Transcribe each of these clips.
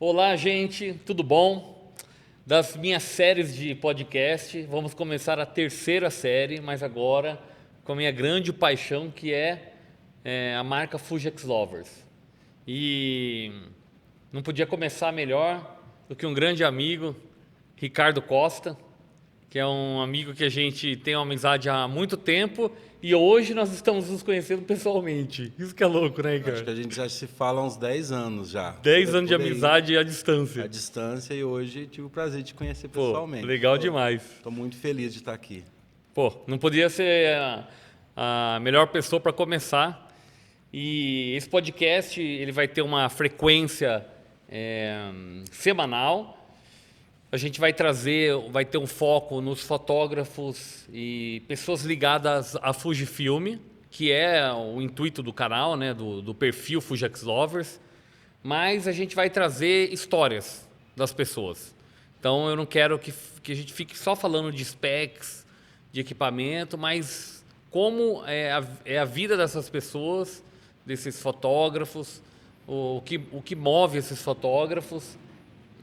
Olá, gente, tudo bom? Das minhas séries de podcast, vamos começar a terceira série, mas agora com a minha grande paixão, que é a marca Fuji X-Lovers. E não podia começar melhor do que um grande amigo, Ricardo Costa, que é um amigo que a gente tem uma amizade há muito tempo e hoje nós estamos nos conhecendo pessoalmente. Isso que é louco, né, Acho que Ricardo? a gente já se fala há uns 10 anos já. 10 anos de Por aí, amizade à à distância. distância, e hoje tive o prazer de te conhecer Pô, pessoalmente. legal demais. Estou muito feliz de estar aqui. Pô, não podia ser a melhor pessoa para começar. E esse podcast ele vai ter uma frequência semanal. A gente vai ter um foco nos fotógrafos e pessoas ligadas à Fujifilm, que é o intuito do canal, né, do perfil Fuji X-Lovers. Mas a gente vai trazer histórias das pessoas. Então eu não quero que a gente fique só falando de specs, de equipamento, mas como é a vida dessas pessoas, desses fotógrafos, o que move esses fotógrafos.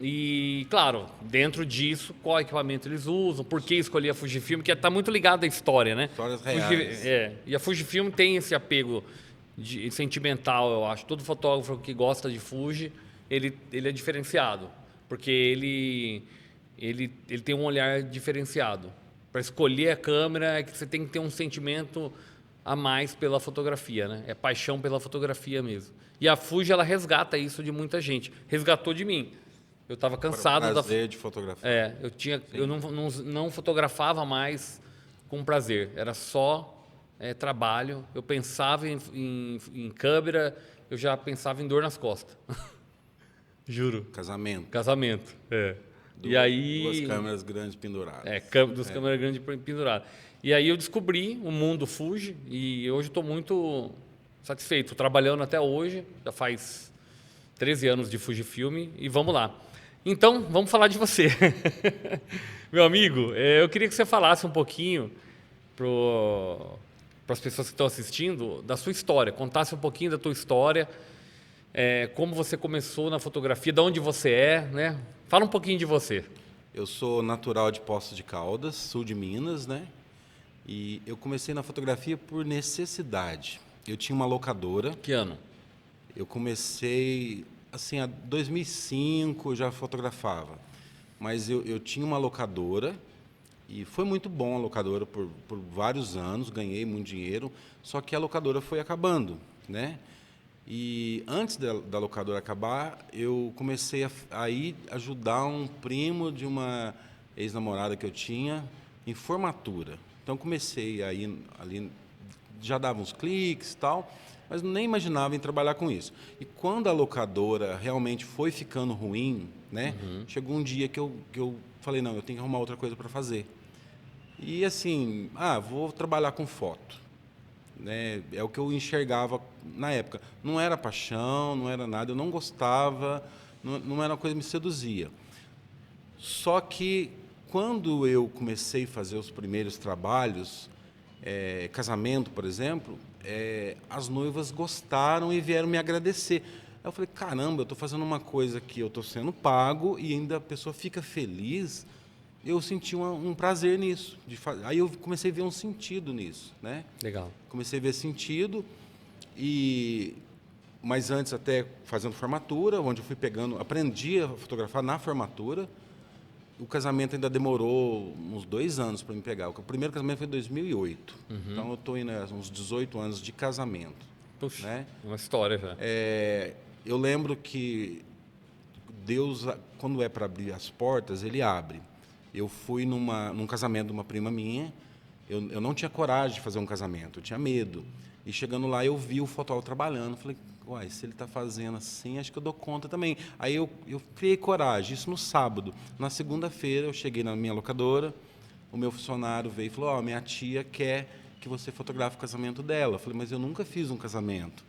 E, claro, dentro disso, qual equipamento eles usam, por que escolher a Fujifilm, que está muito ligado à história, né? Histórias reais. E a Fujifilm tem esse apego sentimental, eu acho. Todo fotógrafo que gosta de Fuji, ele é diferenciado, porque ele tem um olhar diferenciado. Para escolher a câmera é que você tem que ter um sentimento a mais pela fotografia, né? É paixão pela fotografia mesmo. E a Fuji, ela resgata isso de muita gente. Resgatou de mim. Eu estava cansado Prazer de fotografar. eu não fotografava mais com prazer. Era só trabalho. Eu pensava em câmera, eu já pensava em dor nas costas. Juro. Casamento. Duas câmeras grandes penduradas. Duas câmeras grandes penduradas. E aí eu descobri o mundo Fuji e hoje estou muito satisfeito. Estou trabalhando até hoje, já faz 13 anos de Fujifilm e vamos lá. Então, vamos falar de você. Meu amigo, eu queria que você falasse um pouquinho para as pessoas que estão assistindo da sua história, contasse um pouquinho da tua história, como você começou na fotografia, de onde você é, né? Fala um pouquinho de você. Eu sou natural de Poços de Caldas, sul de Minas, né? E eu comecei na fotografia por necessidade. Eu tinha uma locadora. Que ano? Eu comecei, assim, em 2005 eu já fotografava. Mas eu tinha uma locadora e foi muito bom a locadora por vários anos, ganhei muito dinheiro, só que a locadora foi acabando, né? E antes da locadora acabar, eu comecei a ir ajudar um primo de uma ex-namorada que eu tinha em formatura. Então comecei a ir ali, já dava uns cliques e tal, mas nem imaginava em trabalhar com isso. E quando a locadora realmente foi ficando ruim, né? Chegou um dia que eu falei, não, eu tenho que arrumar outra coisa para fazer. E assim, vou trabalhar com foto. Né? É o que eu enxergava na época. Não era paixão, não era nada, eu não gostava, não era uma coisa que me seduzia. Só que quando eu comecei a fazer os primeiros trabalhos, casamento, por exemplo, as noivas gostaram e vieram me agradecer. Aí eu falei, caramba, eu estou fazendo uma coisa que eu estou sendo pago e ainda a pessoa fica feliz. Eu senti um prazer nisso. Aí eu comecei a ver um sentido nisso, né? Legal. Comecei a ver sentido, mas antes até fazendo formatura, onde eu fui aprendi a fotografar na formatura. O casamento ainda demorou uns 2 anos para me pegar. O primeiro casamento foi em 2008. Então eu estou indo uns 18 anos de casamento. Puxa, né? uma história já. Eu lembro que Deus, quando é para abrir as portas, Ele abre. Eu fui num casamento de uma prima minha, eu não tinha coragem de fazer um casamento, eu tinha medo. E chegando lá, eu vi o fotógrafo trabalhando, falei, uai, se ele está fazendo assim, acho que eu dou conta também. Aí eu criei coragem, isso no sábado. Na segunda-feira, eu cheguei na minha locadora, o meu funcionário veio e falou, minha tia quer que você fotografe o casamento dela. Eu falei, mas eu nunca fiz um casamento.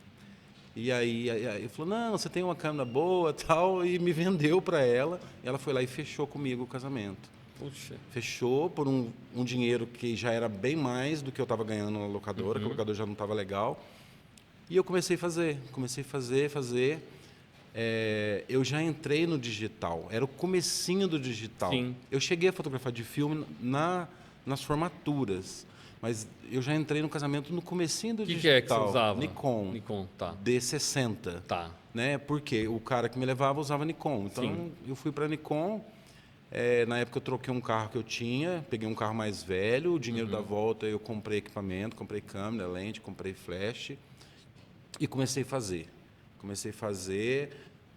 E aí ele falou, não, você tem uma câmera boa tal, e me vendeu para ela. E ela foi lá e fechou comigo o casamento. Puxa. Fechou por um dinheiro que já era bem mais do que eu estava ganhando na locadora, que o locador já não estava legal. E eu comecei a fazer. eu já entrei no digital. Era o comecinho do digital. Sim. Eu cheguei a fotografar de filme nas formaturas, mas eu já entrei no casamento no comecinho do digital. Que é que você usava? Nikon. Nikon, tá. D60. Tá. Né? Porque o cara que me levava usava Nikon. Então, Sim. eu fui para Nikon. Na época, eu troquei um carro que eu tinha, peguei um carro mais velho, o dinheiro da volta eu comprei equipamento, comprei câmera, lente, comprei flash e comecei a fazer.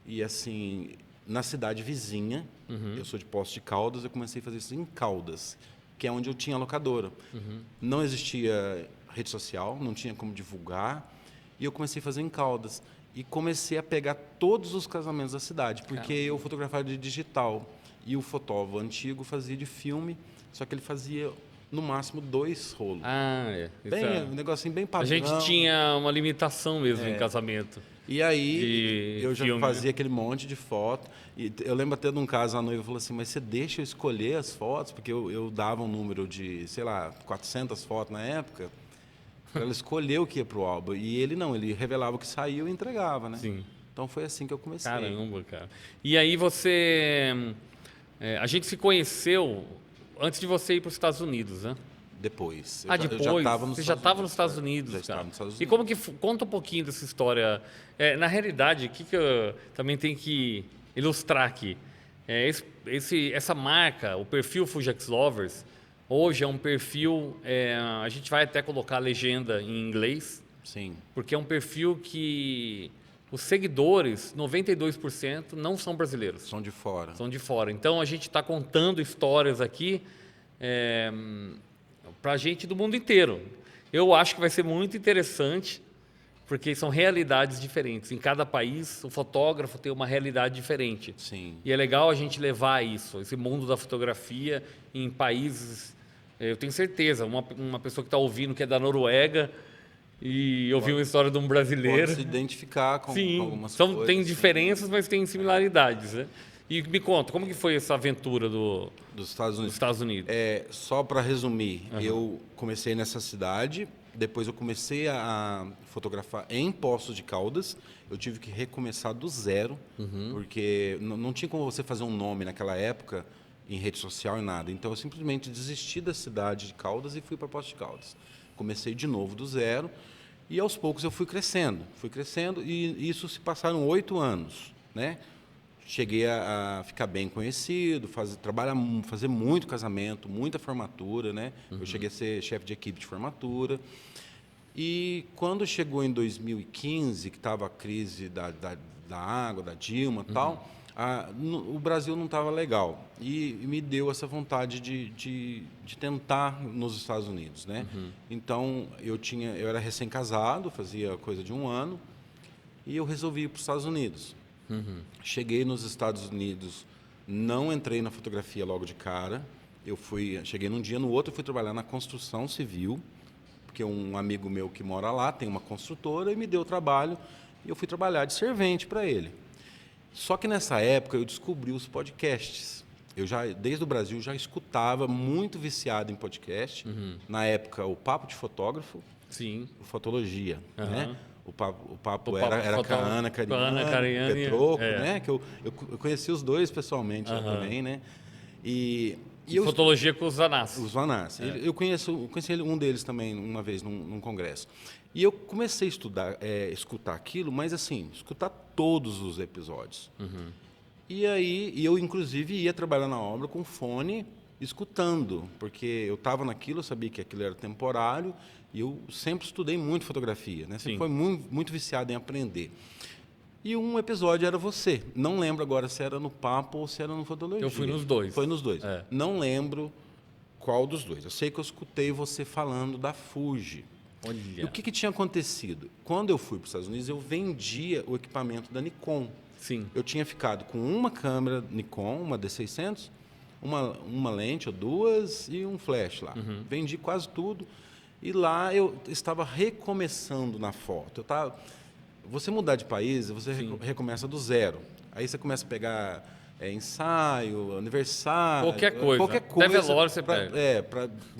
E, assim, na cidade vizinha, eu sou de Poços de Caldas, eu comecei a fazer isso em Caldas, que é onde eu tinha locadora. Não existia rede social, não tinha como divulgar, e eu comecei a fazer em Caldas. E comecei a pegar todos os casamentos da cidade, porque eu fotografava de digital. E o fotógrafo antigo fazia de filme, só que ele fazia, no máximo, 2 rolos. Um negocinho bem padrão. A gente tinha uma limitação mesmo em casamento. E aí, eu já filme, fazia aquele monte de foto. E eu lembro até de um caso, a noiva falou assim, mas você deixa eu escolher as fotos? Porque eu dava um número de, sei lá, 400 fotos na época. Ela escolheu o que ia para o álbum. E ele não, ele revelava o que saiu e entregava, né? Sim. Então, foi assim que eu comecei. Caramba, cara. E aí a gente se conheceu antes de você ir para os Estados Unidos, né? Depois. Depois? Você já estava nos Estados Unidos, já cara. estava nos Estados Unidos. E como que... Conta um pouquinho dessa história. Na realidade, o que eu também tenho que ilustrar aqui? Essa marca, o perfil Fugex Lovers, hoje é um perfil... a gente vai até colocar a legenda em inglês. Sim. Porque é um perfil que... Os seguidores, 92%, não são brasileiros. São de fora. São de fora. Então, a gente está contando histórias aqui para a gente do mundo inteiro. Eu acho que vai ser muito interessante, porque são realidades diferentes. Em cada país, o fotógrafo tem uma realidade diferente. Sim. E é legal a gente levar isso, esse mundo da fotografia, em países... Eu tenho certeza, uma pessoa que está ouvindo, que é da Noruega... E ouvi uma história de um brasileiro. Pode se identificar com algumas coisas. Tem diferenças, mas tem similaridades, né? E me conta, como que foi essa aventura dos Estados Unidos? Só para resumir, eu comecei nessa cidade, depois eu comecei a fotografar em Poços de Caldas. Eu tive que recomeçar do zero, porque não tinha como você fazer um nome naquela época em rede social e nada. Então, eu simplesmente desisti da cidade de Caldas e fui para Poços de Caldas. Comecei de novo do zero e aos poucos eu fui crescendo e isso se passaram 8 anos, né? Cheguei a ficar bem conhecido, fazer muito casamento, muita formatura, né? Eu cheguei a ser chefe de equipe de formatura e quando chegou em 2015, que estava a crise da água, da Dilma e tal, o Brasil não estava legal e me deu essa vontade de tentar nos Estados Unidos, né? Então eu era recém-casado, fazia coisa de 1 ano e eu resolvi ir para os Estados Unidos. Cheguei nos Estados Unidos, não entrei na fotografia logo de cara. Cheguei num dia, no outro eu fui trabalhar na construção civil, porque um amigo meu que mora lá tem uma construtora e me deu trabalho e eu fui trabalhar de servente para ele. Só que nessa época eu descobri os podcasts. Desde o Brasil, já escutava, muito viciado em podcast. Na época, o Papo de Fotógrafo, Sim. o Fotologia, né? O papo era com a Ana Cariani, Petroco, né? Que eu conheci os dois pessoalmente também, né? E Fotologia com os Vanassi. Os Vanassi. Eu conheci um deles também uma vez num congresso. E eu comecei a escutar aquilo, mas assim, escutar todos os episódios. E aí, eu inclusive ia trabalhar na obra com fone, escutando, porque eu estava naquilo, eu sabia que aquilo era temporário, e eu sempre estudei muito fotografia, né? Sempre foi muito, muito viciado em aprender. E um episódio era você. Não lembro agora se era no Papo ou se era no Fotologia. Eu fui nos dois. Foi nos dois. Não lembro qual dos dois. Eu sei que eu escutei você falando da Fuji. Olha. E o que tinha acontecido? Quando eu fui para os Estados Unidos, eu vendia o equipamento da Nikon. Sim. Eu tinha ficado com uma câmera Nikon, uma D600, uma lente ou 2 e um flash lá. Vendi quase tudo. E lá eu estava recomeçando na foto. Você mudar de país, você recomeça do zero. Aí você começa a pegar ensaio, aniversário. Qualquer coisa. Qualquer coisa. Até velório você pega.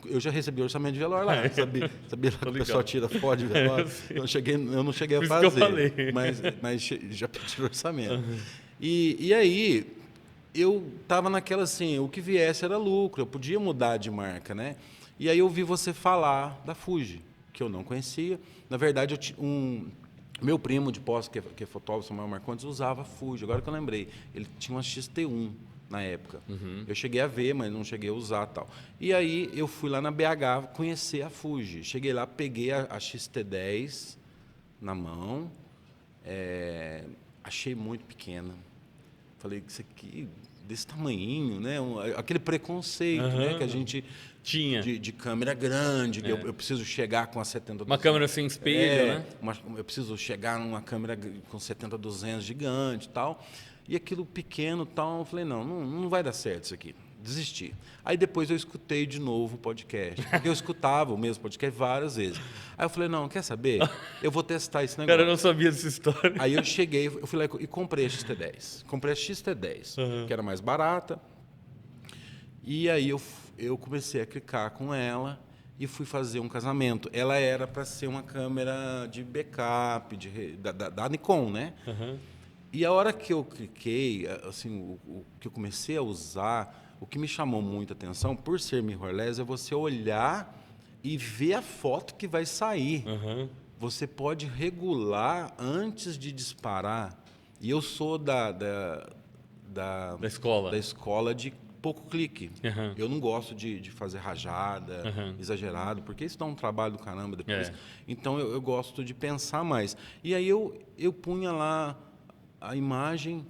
Eu já recebi orçamento de velório lá. Sabia lá que o pessoal tira foto de velório. Eu não cheguei a Por isso fazer. que eu falei. Mas já pedi orçamento. E aí, eu tava naquela assim, o que viesse era lucro, eu podia mudar de marca, né? E aí eu vi você falar da Fuji, que eu não conhecia. Na verdade, meu primo de Poços, que é fotógrafo, Samuel Marcondes, usava Fuji. Agora que eu lembrei, ele tinha uma XT1 na época. Eu cheguei a ver, mas não cheguei a usar tal. E aí eu fui lá na BH conhecer a Fuji. Cheguei lá, peguei a XT10 na mão, achei muito pequena. Falei, isso aqui, desse tamanhinho, né? Aquele preconceito, né? Que a gente tinha de câmera grande, que eu preciso chegar com a 70-200. uma câmera sem espelho, né? Eu preciso chegar numa câmera com 70-200 gigante e tal. E aquilo pequeno e tal, eu falei, não vai dar certo isso aqui. Desisti. Aí depois eu escutei de novo o podcast. Porque eu escutava o mesmo podcast várias vezes. Aí eu falei, não, quer saber? Eu vou testar esse negócio. Cara, eu não sabia dessa história. Aí eu cheguei, eu fui lá e comprei a XT10. Comprei a XT10, que era mais barata. E aí eu comecei a clicar com ela e fui fazer um casamento. Ela era para ser uma câmera de backup, da Nikon, né? E a hora que eu cliquei, assim, o que eu comecei a usar, o que me chamou muita atenção, por ser mirrorless, é você olhar e ver a foto que vai sair. Você pode regular antes de disparar. E eu sou da escola de pouco clique. Eu não gosto de fazer rajada, exagerado, porque isso dá um trabalho do caramba depois. Então eu gosto de pensar mais. E aí eu punha lá a imagem,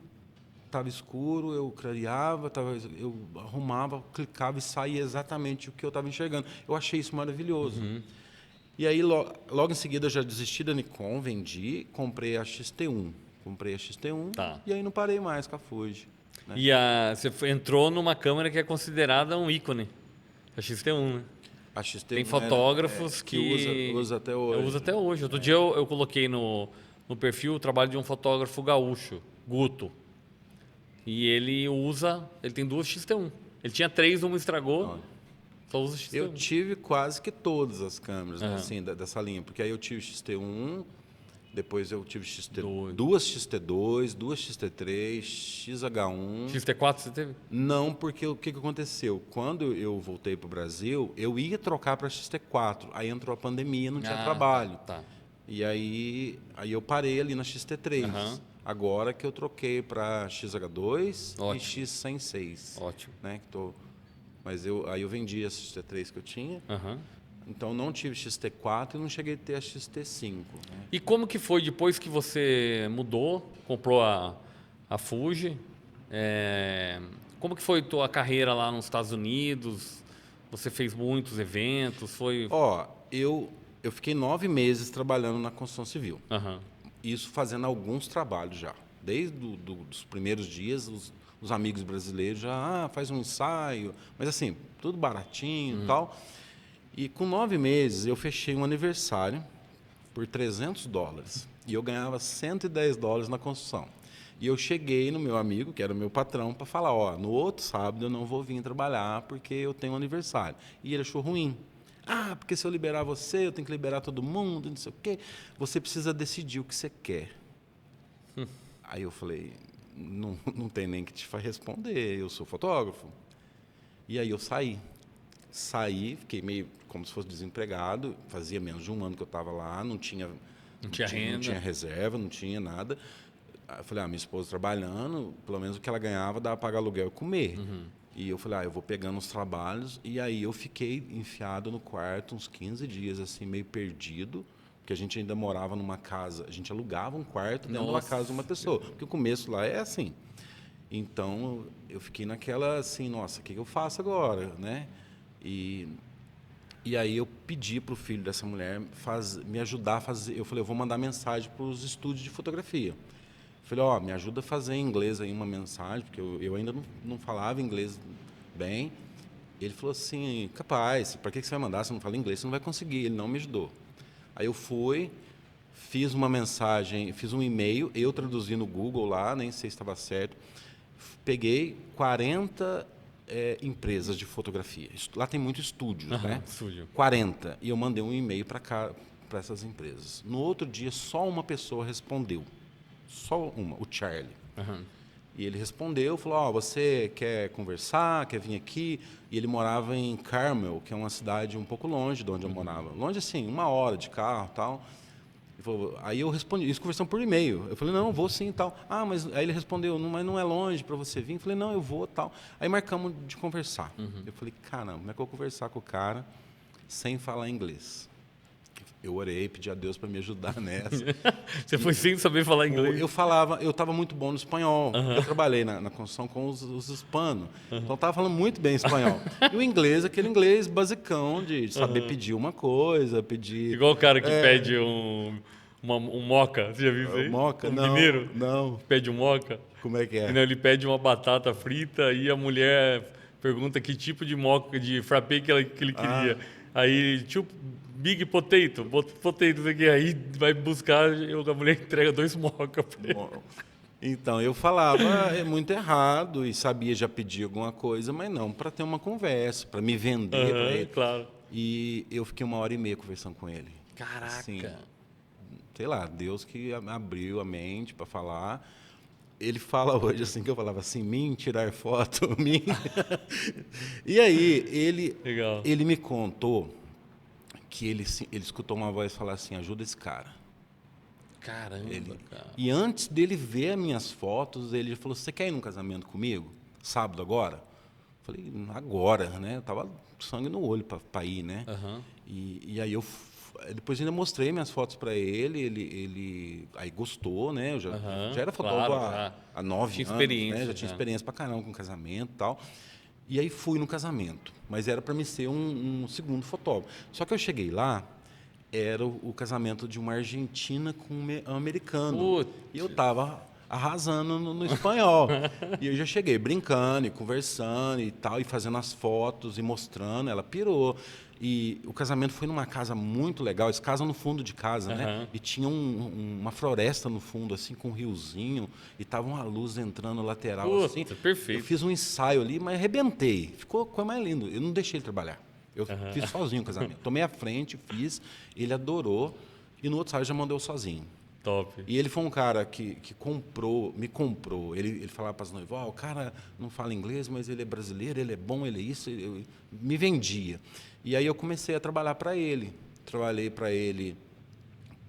estava escuro, eu clareava, eu arrumava, clicava e saía exatamente o que eu estava enxergando. Eu achei isso maravilhoso. E aí, logo em seguida, eu já desisti da Nikon, vendi, comprei a XT1. Tá. E aí não parei mais com a Fuji. Né? E você entrou numa câmera que é considerada um ícone, a XT1, né? A XT1 tem fotógrafos que usa até hoje. Eu uso até hoje. Outro dia eu coloquei no perfil o trabalho de um fotógrafo gaúcho, Guto. E ele tem duas XT1. Ele tinha 3, uma estragou, só usa XT1. Eu tive quase que todas as câmeras, né, assim, dessa linha. Porque aí eu tive XT1, depois eu tive duas XT2, duas XT3, XH1. XT4 você teve? Não, porque o que aconteceu? Quando eu voltei para o Brasil, eu ia trocar para XT4. Aí entrou a pandemia, não tinha trabalho. Tá. E aí eu parei ali na XT3. Agora que eu troquei para XH2 e X106. Ótimo. Né, mas aí eu vendi a XT3 que eu tinha. Então não tive XT4 e não cheguei a ter a XT5. Né? E como que foi depois que você mudou, comprou a Fuji? Como que foi tua carreira lá nos Estados Unidos? Você fez muitos eventos? Eu fiquei 9 meses trabalhando na construção civil. Isso fazendo alguns trabalhos já. Desde os primeiros dias, os amigos brasileiros já faz um ensaio, mas assim, tudo baratinho e tal. E com 9 meses eu fechei um aniversário por $300 e eu ganhava $110 na construção. E eu cheguei no meu amigo, que era o meu patrão, para falar, no outro sábado eu não vou vir trabalhar porque eu tenho um aniversário. E ele achou ruim. Porque se eu liberar você, eu tenho que liberar todo mundo, não sei o quê. Você precisa decidir o que você quer. Aí eu falei, não tem nem que te responder, eu sou fotógrafo. E aí eu saí. Fiquei meio como se fosse desempregado, fazia menos de um ano que eu estava lá, não tinha renda, não tinha reserva, não tinha nada. Aí eu falei, minha esposa trabalhando, pelo menos o que ela ganhava dava para pagar aluguel e comer. E eu falei, eu vou pegando os trabalhos. E aí eu fiquei enfiado no quarto uns 15 dias, assim, meio perdido. Porque a gente ainda morava numa casa, a gente alugava um quarto dentro de uma casa de uma pessoa. Porque o começo lá é assim. Então, eu fiquei naquela, assim, nossa, o que eu faço agora, né? E aí eu pedi para o filho dessa mulher me ajudar a fazer. Eu falei, eu vou mandar mensagem para os estúdios de fotografia. Eu falei, me ajuda a fazer em inglês aí uma mensagem, porque eu ainda não falava inglês bem. Ele falou assim, capaz, para que você vai mandar? Você não fala inglês, você não vai conseguir. Ele não me ajudou. Aí eu fui, fiz uma mensagem, fiz um e-mail, eu traduzi no Google lá, nem sei se estava certo. Peguei 40 empresas de fotografia. Lá tem muitos estúdios, né? Estúdio. 40. E eu mandei um e-mail para essas empresas. No outro dia, só uma pessoa respondeu. Só uma, o Charlie. E ele respondeu, falou, você quer conversar, quer vir aqui? E ele morava em Carmel, que é uma cidade um pouco longe de onde eu morava. Longe assim, 1 hora de carro e tal. Aí eu respondi, isso conversando por e-mail. Eu falei, não, vou sim e tal. Mas aí ele respondeu, mas não é longe para você vir? Eu falei, não, eu vou tal. Aí marcamos de conversar. Eu falei, caramba, como é que eu vou conversar com o cara sem falar inglês? Eu orei, pedi a Deus para me ajudar nessa. Você foi sem saber falar inglês? Eu estava muito bom no espanhol. Eu trabalhei na construção com os hispanos. Então, eu estava falando muito bem espanhol. E o inglês, aquele inglês basicão de saber pedir uma coisa, pedir... Igual o cara que pede um moca. Você já viu isso aí? Moca? Não, mineiro? não. Pede um moca. Como é que é? Não, ele pede uma batata frita e a mulher pergunta que tipo de moca, de frappé que ele queria. Aí, tipo, big potato, isso aqui. Aí vai buscar, a mulher entrega 2 moca pra ele. Então, eu falava muito errado e sabia já pedir alguma coisa, mas não para ter uma conversa, para me vender para ele. Claro. E eu fiquei 1h30 conversando com ele. Caraca. Assim, sei lá, Deus que abriu a mente para falar. Ele fala hoje assim, que eu falava assim, mim tirar foto, mim. E aí, ele me contou que ele escutou uma voz falar assim, ajuda esse cara. Caramba, cara. E antes dele ver as minhas fotos, ele falou, você quer ir num casamento comigo? Sábado agora? Eu falei, agora, né? Eu tava sangue no olho para ir, né? E aí depois ainda mostrei minhas fotos para ele aí gostou, né? Eu já era fotógrafo há 9 anos, né? Já tinha experiência para caramba com casamento e tal. E aí fui no casamento, mas era para me ser um segundo fotógrafo. Só que eu cheguei lá, era o casamento de uma argentina com um americano. Putz. E eu estava arrasando no espanhol. E eu já cheguei brincando e conversando e tal, e fazendo as fotos e mostrando, ela pirou. E o casamento foi numa casa muito legal, eles casam no fundo de casa, né? E tinha uma floresta no fundo, assim, com um riozinho, e tava uma luz entrando lateral, assim. Perfeito. Eu fiz um ensaio ali, mas arrebentei. Ficou mais lindo. Eu não deixei ele trabalhar. Eu fiz sozinho o casamento. Tomei a frente, fiz, ele adorou, e no outro ensaio já mandou sozinho. Top. E ele foi um cara que me comprou. Ele falava para as noivas, o cara não fala inglês, mas ele é brasileiro, ele é bom, ele é isso. Me vendia. E aí eu comecei a trabalhar para ele. Trabalhei para ele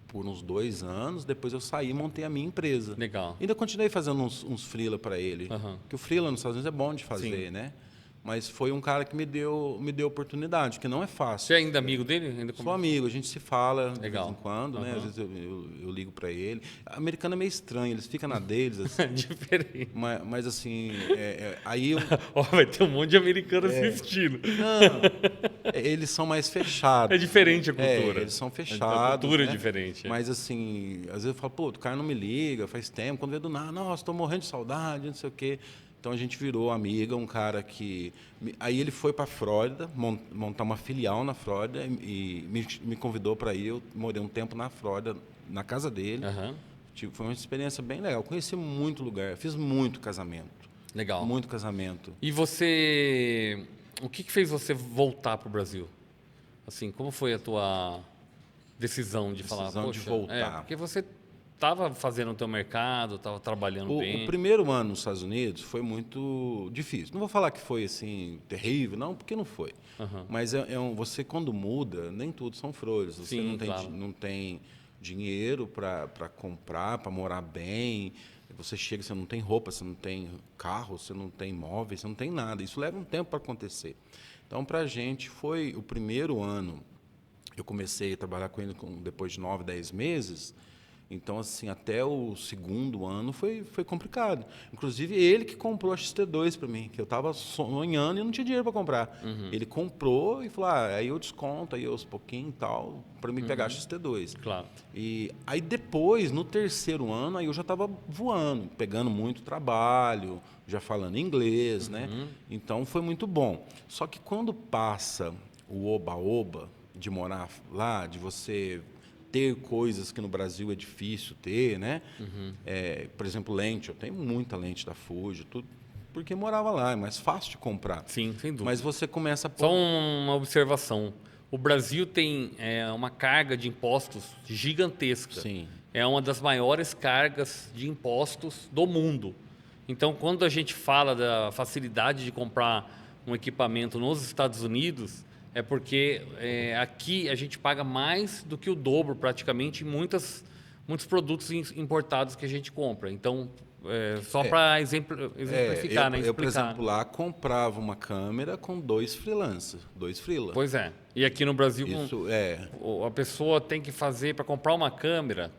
por uns 2 anos, depois eu saí e montei a minha empresa. Legal. Ainda continuei fazendo uns freela para ele. Porque o freela nos Estados Unidos é bom de fazer, né? Mas foi um cara que me deu oportunidade, que não é fácil. Você é ainda amigo dele? Sou amigo, a gente se fala de Legal. vez em quando, né? Às vezes eu ligo para ele. A americana é meio estranho, eles ficam na deles. Assim, diferente. Mas assim, aí eu... vai ter um monte de americano assistindo. Não, eles são mais fechados. É diferente a cultura. Eles são fechados. A cultura é né? diferente. Mas assim, às vezes eu falo, o cara não me liga, faz tempo. Quando vê do nada, nossa, estou morrendo de saudade, não sei o quê. Então a gente virou amiga, um cara que... Aí ele foi para a Flórida, montar uma filial na Flórida e me convidou para ir. Eu morei um tempo na Flórida, na casa dele. Foi uma experiência bem legal. Conheci muito lugar, fiz muito casamento. Legal. Muito casamento. E você... O que fez você voltar para o Brasil? Assim, como foi a tua decisão de falar... De voltar. Porque você... Estava fazendo o teu mercado, estava trabalhando bem. O primeiro ano nos Estados Unidos foi muito difícil. Não vou falar que foi assim terrível, não, porque não foi. Mas você quando muda, nem tudo são flores. Você não tem dinheiro para comprar, para morar bem. Você chega, você não tem roupa, você não tem carro, você não tem móveis, você não tem nada. Isso leva um tempo para acontecer. Então, para a gente foi o primeiro ano. Eu comecei a trabalhar com ele depois de 9, 10 meses. Então, assim, até o segundo ano foi complicado. Inclusive, ele que comprou a XT2 para mim, que eu estava sonhando e não tinha dinheiro para comprar. Ele comprou e falou, aí eu desconto, aí aos pouquinhos e tal, para me pegar a XT2. Claro. E aí depois, no terceiro ano, aí eu já estava voando, pegando muito trabalho, já falando inglês, né? Então, foi muito bom. Só que quando passa o oba-oba de morar lá, de você... ter coisas que no Brasil é difícil ter, né? Por exemplo, lente. Eu tenho muita lente da Fuji, porque morava lá, é mais fácil de comprar. Sim, sem dúvida. Mas você começa a Só uma observação. O Brasil tem uma carga de impostos gigantesca. Sim. É uma das maiores cargas de impostos do mundo. Então, quando a gente fala da facilidade de comprar um equipamento nos Estados Unidos, é porque aqui a gente paga mais do que o dobro, praticamente, em muitos produtos importados que a gente compra. Então, só para exemplificar, né? Eu, por Explicar. exemplo, lá comprava uma câmera com 2 freelancers, 2 freela. Pois é. E aqui no Brasil, Isso a pessoa tem que fazer, para comprar uma câmera,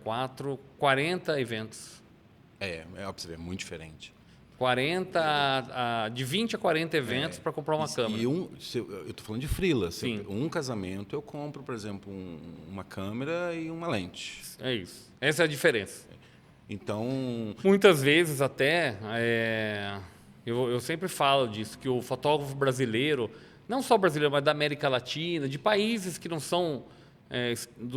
40 eventos. é muito diferente. 40 de 20 a 40 eventos para comprar uma câmera. E eu estou falando de freela. Sim. Um casamento eu compro, por exemplo, uma câmera e uma lente. É isso. Essa é a diferença. Então, Muitas vezes até, eu sempre falo disso, que o fotógrafo brasileiro, não só brasileiro, mas da América Latina, de países que não são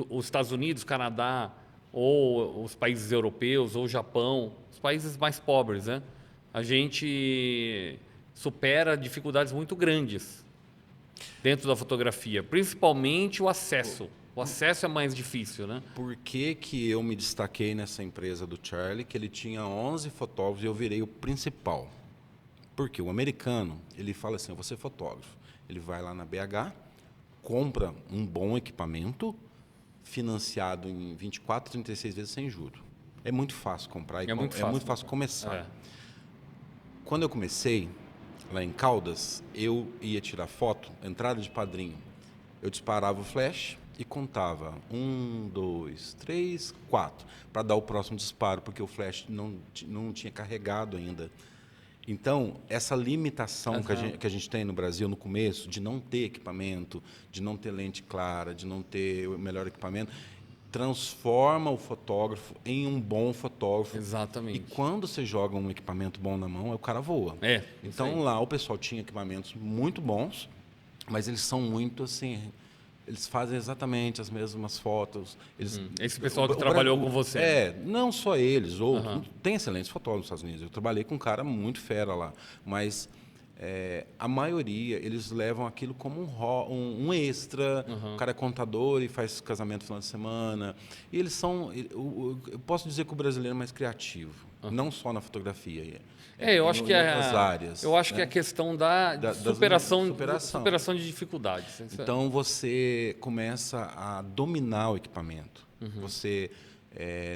os Estados Unidos, Canadá, ou os países europeus, ou o Japão, os países mais pobres, né? A gente supera dificuldades muito grandes dentro da fotografia, principalmente o acesso. O acesso é mais difícil, né? por que que eu me destaquei nessa empresa do Charlie, que ele tinha 11 fotógrafos e eu virei o principal? Porque o americano, ele fala assim, eu vou ser fotógrafo. Ele vai lá na BH, compra um bom equipamento, financiado em 24, 36 vezes sem juros. É muito fácil comprar e É muito fácil começar. É. Quando eu comecei, lá em Caldas, eu ia tirar foto, entrada de padrinho. Eu disparava o flash e contava 1, 2, 3, 4, para dar o próximo disparo, porque o flash não tinha carregado ainda. Então, essa limitação que a gente tem no Brasil no começo, de não ter equipamento, de não ter lente clara, de não ter o melhor equipamento, transforma o fotógrafo em um bom fotógrafo. Exatamente. E quando você joga um equipamento bom na mão, o cara voa. Então lá o pessoal tinha equipamentos muito bons, mas eles são muito assim, eles fazem exatamente as mesmas fotos. Esse pessoal que trabalhou com você. Não só eles, outros. Tem excelentes fotógrafos nos Estados Unidos. Eu trabalhei com um cara muito fera lá, mas a maioria, eles levam aquilo como um extra. O cara é contador e faz casamento no final de semana. E eles são... Eu posso dizer que o brasileiro é mais criativo. Não só na fotografia. Eu acho que outras áreas. Eu acho que é a questão da superação de dificuldades. Então, você começa a dominar o equipamento. Você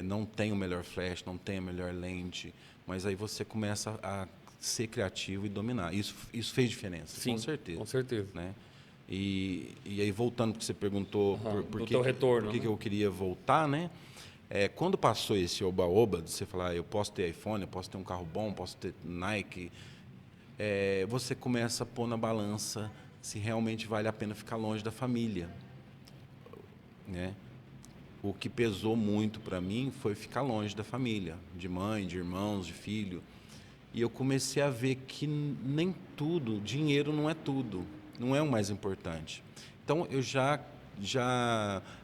não tem o melhor flash, não tem a melhor lente, mas aí você começa a ser criativo e dominar. Isso fez diferença, Sim, com certeza. Com certeza. Né? E aí, voltando porque você perguntou por teu retorno, que eu queria voltar, né? Quando passou esse oba-oba, de você falar, eu posso ter iPhone, eu posso ter um carro bom, posso ter Nike, você começa a pôr na balança se realmente vale a pena ficar longe da família. Né? O que pesou muito para mim foi ficar longe da família, de mãe, de irmãos, de filho. E eu comecei a ver que nem tudo, dinheiro não é tudo, não é o mais importante. Então, eu já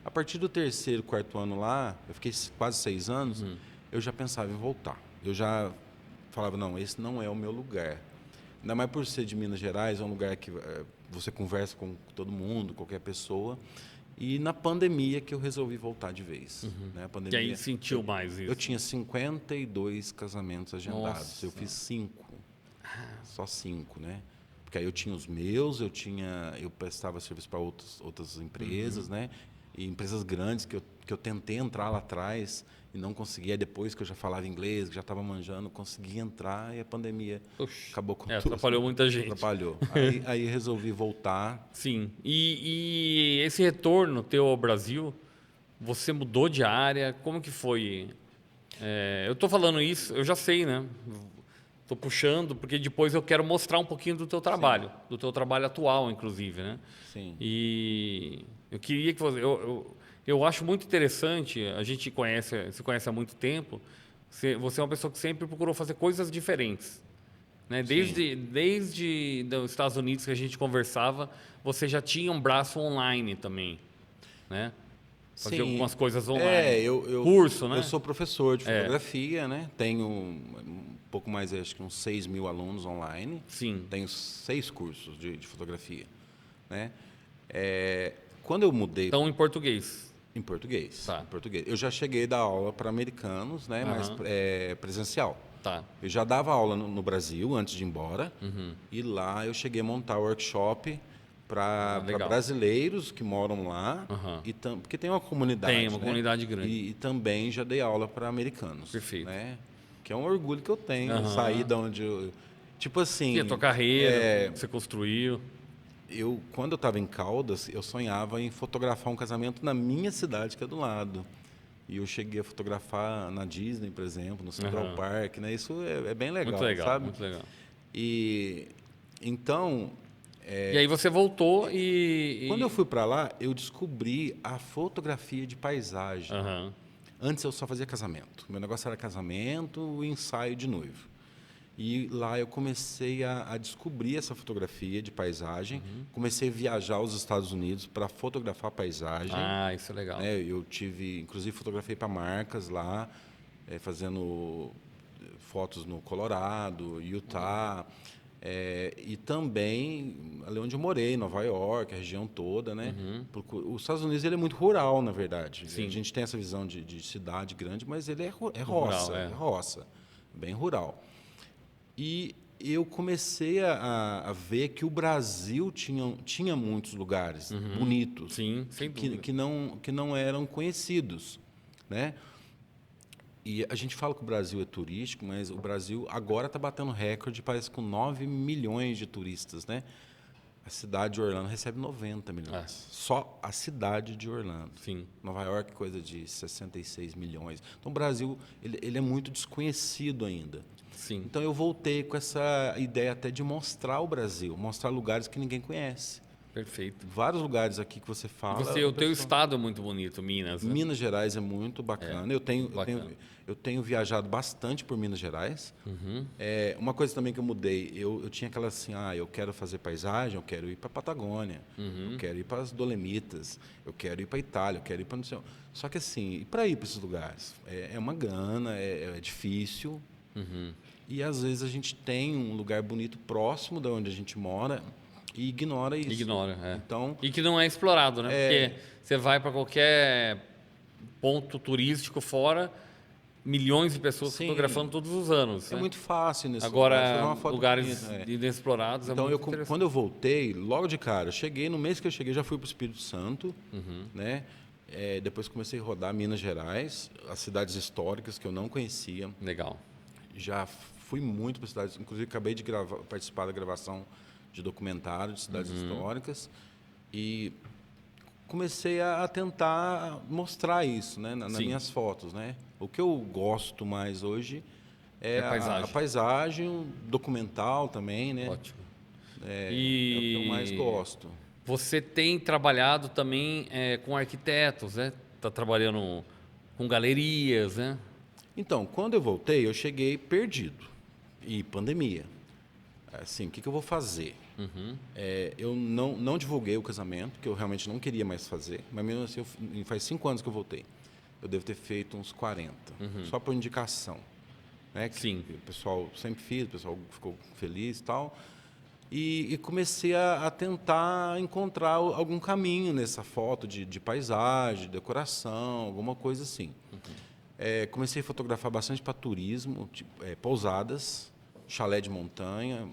a partir do 3º, 4º ano lá, eu fiquei quase 6 anos, eu já pensava em voltar. Eu já falava, não, esse não é o meu lugar. Ainda mais por ser de Minas Gerais, é um lugar que você conversa com todo mundo, qualquer pessoa. E na pandemia que eu resolvi voltar de vez. Né? A pandemia, e aí sentiu mais isso? Eu tinha 52 casamentos agendados. Nossa. Eu fiz 5. Só 5, né? Porque aí eu tinha os meus, eu prestava serviço para outras empresas, né? E empresas grandes que eu tentei entrar lá atrás e não consegui. Aí depois que eu já falava inglês, que já estava manjando, consegui entrar e a pandemia acabou com tudo. Atrapalhou muita gente. Atrapalhou. Aí resolvi voltar. Sim. E esse retorno teu ao Brasil, você mudou de área? Como que foi? Eu estou falando isso, eu já sei, né? Estou puxando, porque depois eu quero mostrar um pouquinho do teu trabalho, do teu trabalho atual, inclusive, né? Sim. E eu queria que você... Eu acho muito interessante, a gente se conhece há muito tempo, você é uma pessoa que sempre procurou fazer coisas diferentes. Né? Desde os Estados Unidos que a gente conversava, você já tinha um braço online também, né? Fazia algumas coisas online. Eu curso, né? Eu sou professor de fotografia, né? Tenho pouco mais, acho que uns 6 mil alunos online. Sim. Tenho 6 cursos de fotografia, né? Quando eu mudei Então, em português. em português, Tá. em português, eu já cheguei a dar aula para americanos, né? Mas presencial. Tá. Eu já dava aula no Brasil antes de ir embora. E lá eu cheguei a montar workshop para legal. brasileiros que moram lá. Porque tem uma comunidade. Tem uma né? comunidade grande. E também já dei aula para americanos. Perfeito. Né? Que é um orgulho que eu tenho. Sair da onde eu. Tipo assim. E a tua carreira, você construiu. Quando eu estava em Caldas, eu sonhava em fotografar um casamento na minha cidade, que é do lado. E eu cheguei a fotografar na Disney, por exemplo, no Central Park, né? Isso é bem legal, Muito legal, sabe? muito legal. E então, E aí você voltou e... quando eu fui para lá, eu descobri a fotografia de paisagem. Antes eu só fazia casamento. Meu negócio era casamento e ensaio de noivo. E lá eu comecei a descobrir essa fotografia de paisagem. Comecei a viajar aos Estados Unidos para fotografar paisagem. Ah, isso é legal. Né? Inclusive fotografei para marcas lá, fazendo fotos no Colorado, Utah, e também ali onde eu morei, Nova York, a região toda, né? Os Estados Unidos ele é muito rural, na verdade. Sim. A gente tem essa visão de cidade grande, mas ele é roça, Rural, é roça, bem rural. E eu comecei a ver que o Brasil tinha muitos lugares bonitos. Sim, sem dúvida. Que não eram conhecidos, né? E a gente fala que o Brasil é turístico, mas o Brasil agora está batendo recorde, parece, com 9 milhões de turistas, né? A cidade de Orlando recebe 90 milhões. Só a cidade de Orlando. Sim. Nova York, coisa de 66 milhões. Então, o Brasil ele é muito desconhecido ainda. Sim. Então, eu voltei com essa ideia até de mostrar o Brasil, mostrar lugares que ninguém conhece. Perfeito. Vários lugares aqui que você fala. O teu estado é muito bonito, Minas. Né? Minas Gerais é muito bacana. Eu tenho viajado bastante por Minas Gerais. Uma coisa também que eu mudei, eu tinha aquela assim, eu quero fazer paisagem, eu quero ir para a Patagônia, eu quero ir para as Dolomitas, eu quero ir para a Itália, eu quero ir para não sei. Só que assim, para ir para esses lugares é uma gana, é difícil. E às vezes a gente tem um lugar bonito próximo da onde a gente mora e ignora isso. Então, e que não é explorado, né? Porque você vai para qualquer ponto turístico fora, milhões de pessoas fotografando todos os anos. É né? muito fácil nesse Lugar. Agora, lugares inexplorados então, é muito interessante. quando eu voltei, logo de cara, no mês que eu cheguei, já fui para o Espírito Santo, né? Depois comecei a rodar Minas Gerais, as cidades históricas que eu não conhecia. Legal. Já fui muito para cidades, inclusive acabei de participar da gravação de documentário de cidades históricas e comecei a tentar mostrar isso, né, nas minhas fotos, né? O que eu gosto mais hoje é a paisagem, o documental também, né? Ótimo. É o que eu mais gosto. Você tem trabalhado também com arquitetos, né? Está trabalhando com galerias, né? Então, quando eu voltei, eu cheguei perdido e pandemia. Assim, o que eu vou fazer? Eu não divulguei o casamento, que eu realmente não queria mais fazer, mas mesmo assim, faz 5 anos que eu voltei. Eu devo ter feito uns 40, só por indicação. Né? Sim. O pessoal sempre fez, o pessoal ficou feliz e tal. E comecei a tentar encontrar algum caminho nessa foto de paisagem, de decoração, alguma coisa assim. Comecei a fotografar bastante para turismo, pousadas, chalé de montanha.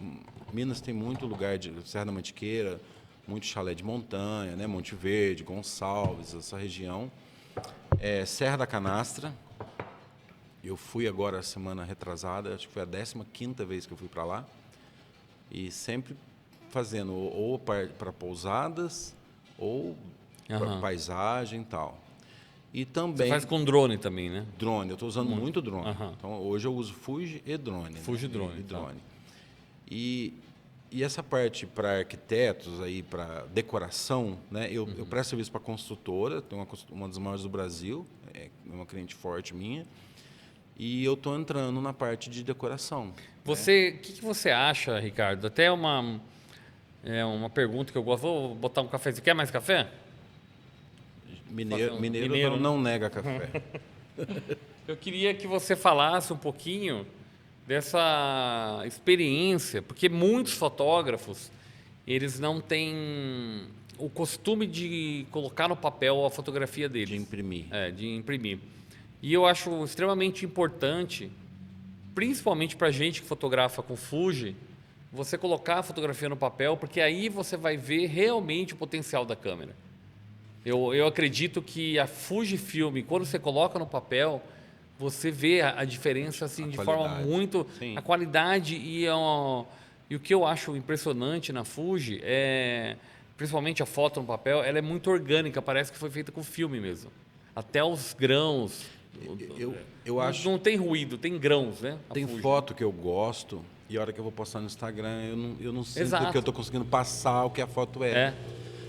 Minas tem muito lugar de Serra da Mantiqueira, muito chalé de montanha, né? Monte Verde, Gonçalves, essa região. Serra da Canastra. Eu fui agora semana retrasada, acho que foi a 15ª vez que eu fui para lá. E sempre fazendo ou para pousadas ou para paisagem e tal. E também... Você faz com drone também, né? Drone, eu estou usando muito drone. Então, hoje eu uso Fuji e drone. Fuji drone. E drone. E essa parte para arquitetos, para decoração, né? Eu presto serviço para construtora, tenho uma das maiores do Brasil, é uma cliente forte minha. E eu estou entrando na parte de decoração. O que você acha, Ricardo? Até uma pergunta que eu gosto. Vou botar um café. Você quer mais café? Mineiro não nega café. Eu queria que você falasse um pouquinho dessa experiência, porque muitos fotógrafos, eles não têm o costume de colocar no papel a fotografia deles. De imprimir. De imprimir. E eu acho extremamente importante, principalmente para gente que fotografa com Fuji, você colocar a fotografia no papel, porque aí você vai ver realmente o potencial da câmera. Eu acredito que a Fujifilm, quando você coloca no papel, você vê a diferença assim, de forma muito... Sim. A qualidade e o que eu acho impressionante na Fuji é, principalmente a foto no papel, ela é muito orgânica, parece que foi feita com filme mesmo. Até os grãos. Eu acho... Não tem ruído, tem grãos, né? Tem foto que eu gosto e a hora que eu vou postar no Instagram eu não sinto Exato. que eu estou conseguindo passar o que a foto é.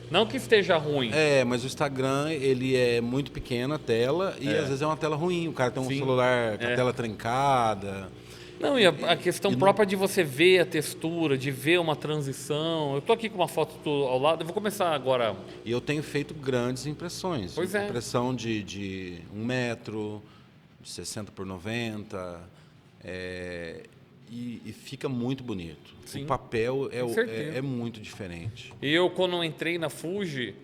Não que esteja ruim. Mas o Instagram, ele é muito pequeno a tela e às vezes é uma tela ruim. O cara tem um celular com a tela trincada. Não, e a questão própria de você ver a textura, de ver uma transição. Eu tô aqui com uma foto ao lado, eu vou começar agora. E eu tenho feito grandes impressões. Pois é. Impressão de 1 metro, de 60 por 90. E fica muito bonito. Sim, o papel com certeza. é muito diferente. Eu, quando entrei na Fuji,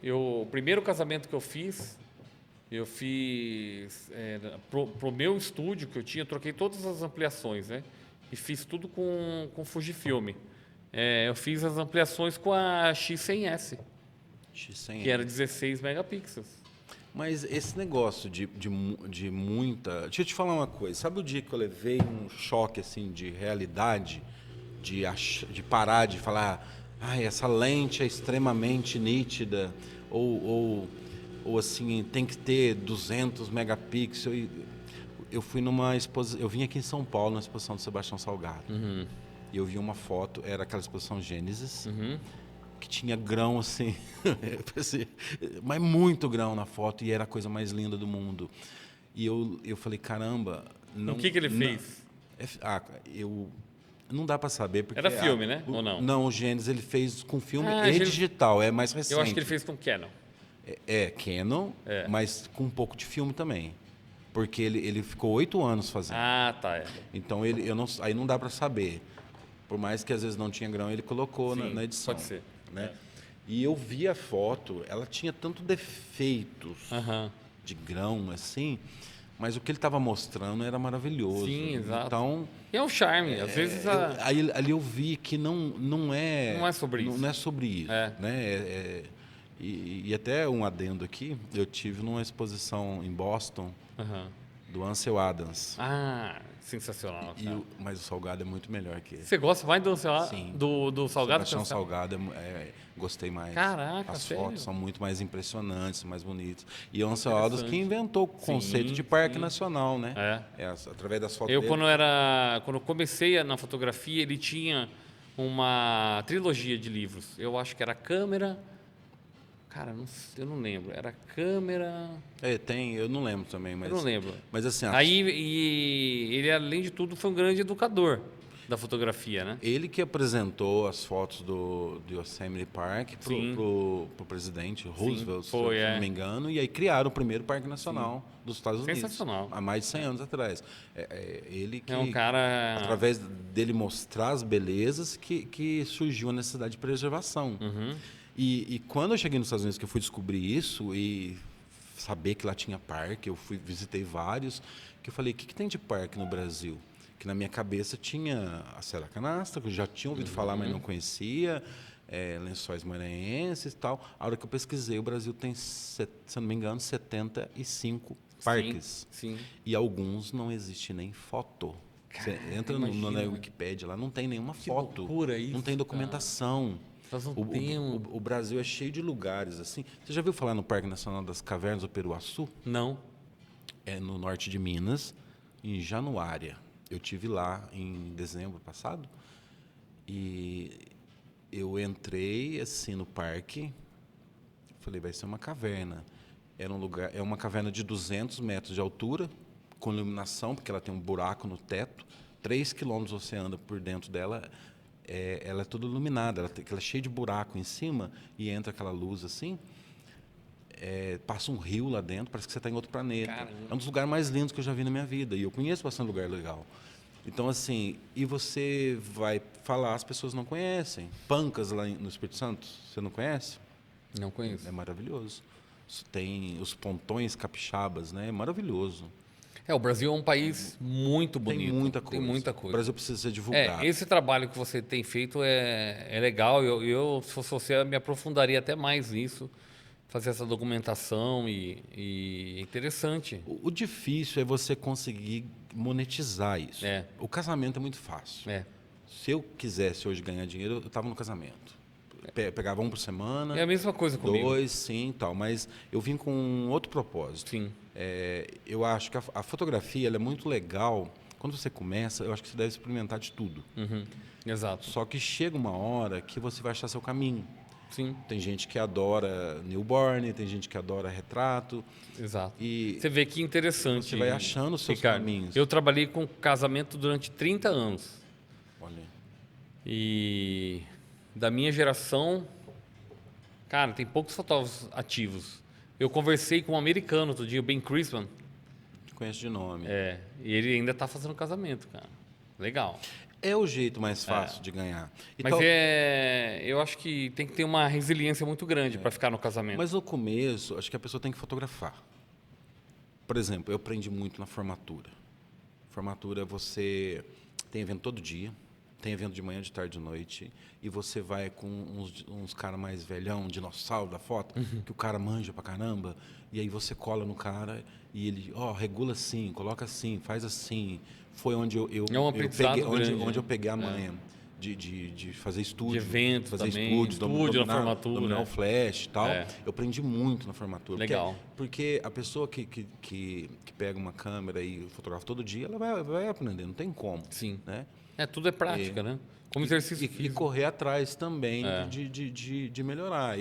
o primeiro casamento que eu fiz pro meu estúdio que eu tinha, eu troquei todas as ampliações, né? E fiz tudo com Fujifilm. Eu fiz as ampliações com a X100S, que era 16 megapixels. Mas esse negócio de muita... Deixa eu te falar uma coisa. Sabe o dia que eu levei um choque assim, de realidade? De parar de falar... essa lente é extremamente nítida. Ou assim, tem que ter 200 megapixels. Eu fui numa exposição... Eu vim aqui em São Paulo, na exposição do Sebastião Salgado. Uhum. E eu vi uma foto, era aquela exposição Gênesis, que tinha grão assim, mas muito grão na foto, e era a coisa mais linda do mundo. E eu falei, caramba... O que ele fez? Não dá para saber. Porque era filme, né? Ou não? Não, o Gênesis ele fez com filme e digital, é mais recente. Eu acho que ele fez com Canon. Canon, mas com um pouco de filme também. Porque ele ficou 8 anos fazendo. Tá. Então, aí não dá para saber. Por mais que às vezes não tinha grão, ele colocou na edição. Pode ser. Né? E eu vi a foto, ela tinha tanto defeitos de grão, assim, mas o que ele estava mostrando era maravilhoso. Sim, exato. Então, e é um charme, às vezes... ali eu vi que não é sobre isso. Não é sobre isso. Né? E até um adendo aqui, eu tive numa exposição em Boston do Ansel Adams. Sensacional. Mas o Salgado é muito melhor que ele. Você gosta mais do Salgado? Sim. Do Salgado? Sebastião Salgado, gostei mais. Caraca, as sério? fotos são muito mais impressionantes, mais bonitas. E o Ansel Adams que inventou o conceito de parque nacional, né? Através das fotos dele. Quando eu comecei na fotografia, ele tinha uma trilogia de livros. Eu acho que era câmera... Cara, eu não lembro. Era câmera... eu não lembro também. Mas, eu não lembro. Mas assim... E ele, além de tudo, foi um grande educador da fotografia, né? Ele que apresentou as fotos do Yosemite Park pro presidente Roosevelt, se eu não me engano, e aí criaram o primeiro parque nacional dos Estados Unidos. Sensacional. Há mais de 100 anos atrás. Ele que... É um cara... Através dele mostrar as belezas que surgiu a necessidade de preservação. E quando eu cheguei nos Estados Unidos, que eu fui descobrir isso e saber que lá tinha parque, eu visitei vários, que eu falei, o que tem de parque no Brasil? Que na minha cabeça tinha a Serra Canastra, que eu já tinha ouvido falar, mas não conhecia, Lençóis Maranhenses e tal. A hora que eu pesquisei, o Brasil tem, se eu não me engano, 75 parques. Sim. E alguns não existe nem foto. Você entra na Wikipédia lá, não tem nenhuma foto. Loucura isso, não tem documentação. O Brasil é cheio de lugares assim. Você já viu falar no Parque Nacional das Cavernas do Peruaçu? Não. É no norte de Minas, em Januária. Eu tive lá em dezembro passado e eu entrei assim no parque. Falei, vai ser uma caverna. É uma caverna de 200 metros de altura, com iluminação, porque ela tem um buraco no teto. 3 quilômetros você anda por dentro dela. Ela é toda iluminada, ela é cheia de buraco em cima e entra aquela luz assim. Passa um rio lá dentro, parece que você está em outro planeta. Caramba. É um dos lugares mais lindos que eu já vi na minha vida. E eu conheço bastante lugar legal. Então, assim, e você vai falar, as pessoas não conhecem. Pancas lá no Espírito Santo, você não conhece? Não conheço. É maravilhoso. Tem os pontões capixabas, né? É maravilhoso. O Brasil é um país muito Tem bonito. muita coisa. Tem muita O coisa. Brasil precisa ser divulgado. Esse trabalho que você tem feito é legal. Se fosse você, eu me aprofundaria até mais nisso. Fazer essa documentação e é interessante. O difícil é você conseguir monetizar isso. É. O casamento é muito fácil. É. Se eu quisesse hoje ganhar dinheiro, eu estava no casamento. Pegava um por semana. É a mesma coisa comigo. 2, sim, tal. Mas eu vim com um outro propósito. Sim. Eu acho que a fotografia ela é muito legal. Quando você começa, eu acho que você deve experimentar de tudo. Uhum. Exato. Só que chega uma hora que você vai achar seu caminho. Sim. Tem gente que adora newborn, tem gente que adora retrato. Exato. E Você vê que interessante. você vai achando os seus Ricardo, caminhos. eu trabalhei com casamento durante 30 anos. Olha, E da minha geração, cara, tem poucos fotógrafos ativos. Eu conversei com um americano outro dia, o Ben Crispin. te conheço de nome. E ele ainda está fazendo casamento, cara. Legal. É o jeito mais fácil de ganhar. E Mas eu acho que tem que ter uma resiliência muito grande para ficar no casamento. Mas no começo, acho que a pessoa tem que fotografar. Por exemplo, eu aprendi muito na formatura. Formatura, você tem evento todo dia, tem evento de manhã, de tarde, de noite, e você vai com uns caras mais velhão, dinossauro da foto, que o cara manja pra caramba, e aí você cola no cara e ele, regula assim, coloca assim, faz assim. Foi onde eu aprendizado peguei, grande, onde eu peguei a manha de fazer estúdio, De evento fazer também, estúdio na formatura. dominar o flash e tal. É. Eu aprendi muito na formatura. Legal. Porque a pessoa que pega uma câmera e fotografa todo dia, ela vai aprender, não tem como. Sim. Né? Tudo é prática, né? Como exercício E físico. correr atrás também de melhorar.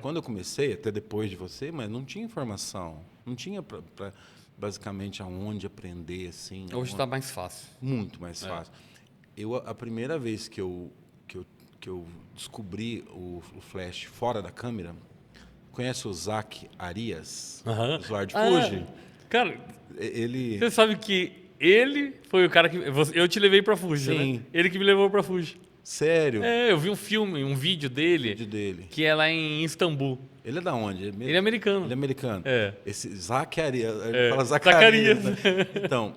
Quando eu comecei, até depois de você, mas não tinha informação. Não tinha basicamente aonde aprender. Assim, Hoje está mais fácil. muito mais fácil. A primeira vez que eu descobri o flash fora da câmera, conhece o Zach Arias, usuário de Fuji? Cara, Ele... você sabe que ele foi o cara que... Eu te levei pra Fuji, Sim. né? Ele que me levou pra Fuji. Sério? Eu vi um vídeo dele, que é lá em Istambul. Ele é da onde? Ele é americano. Ele é americano. Esse Zacarias. Ele fala Zacarias. Né? Então,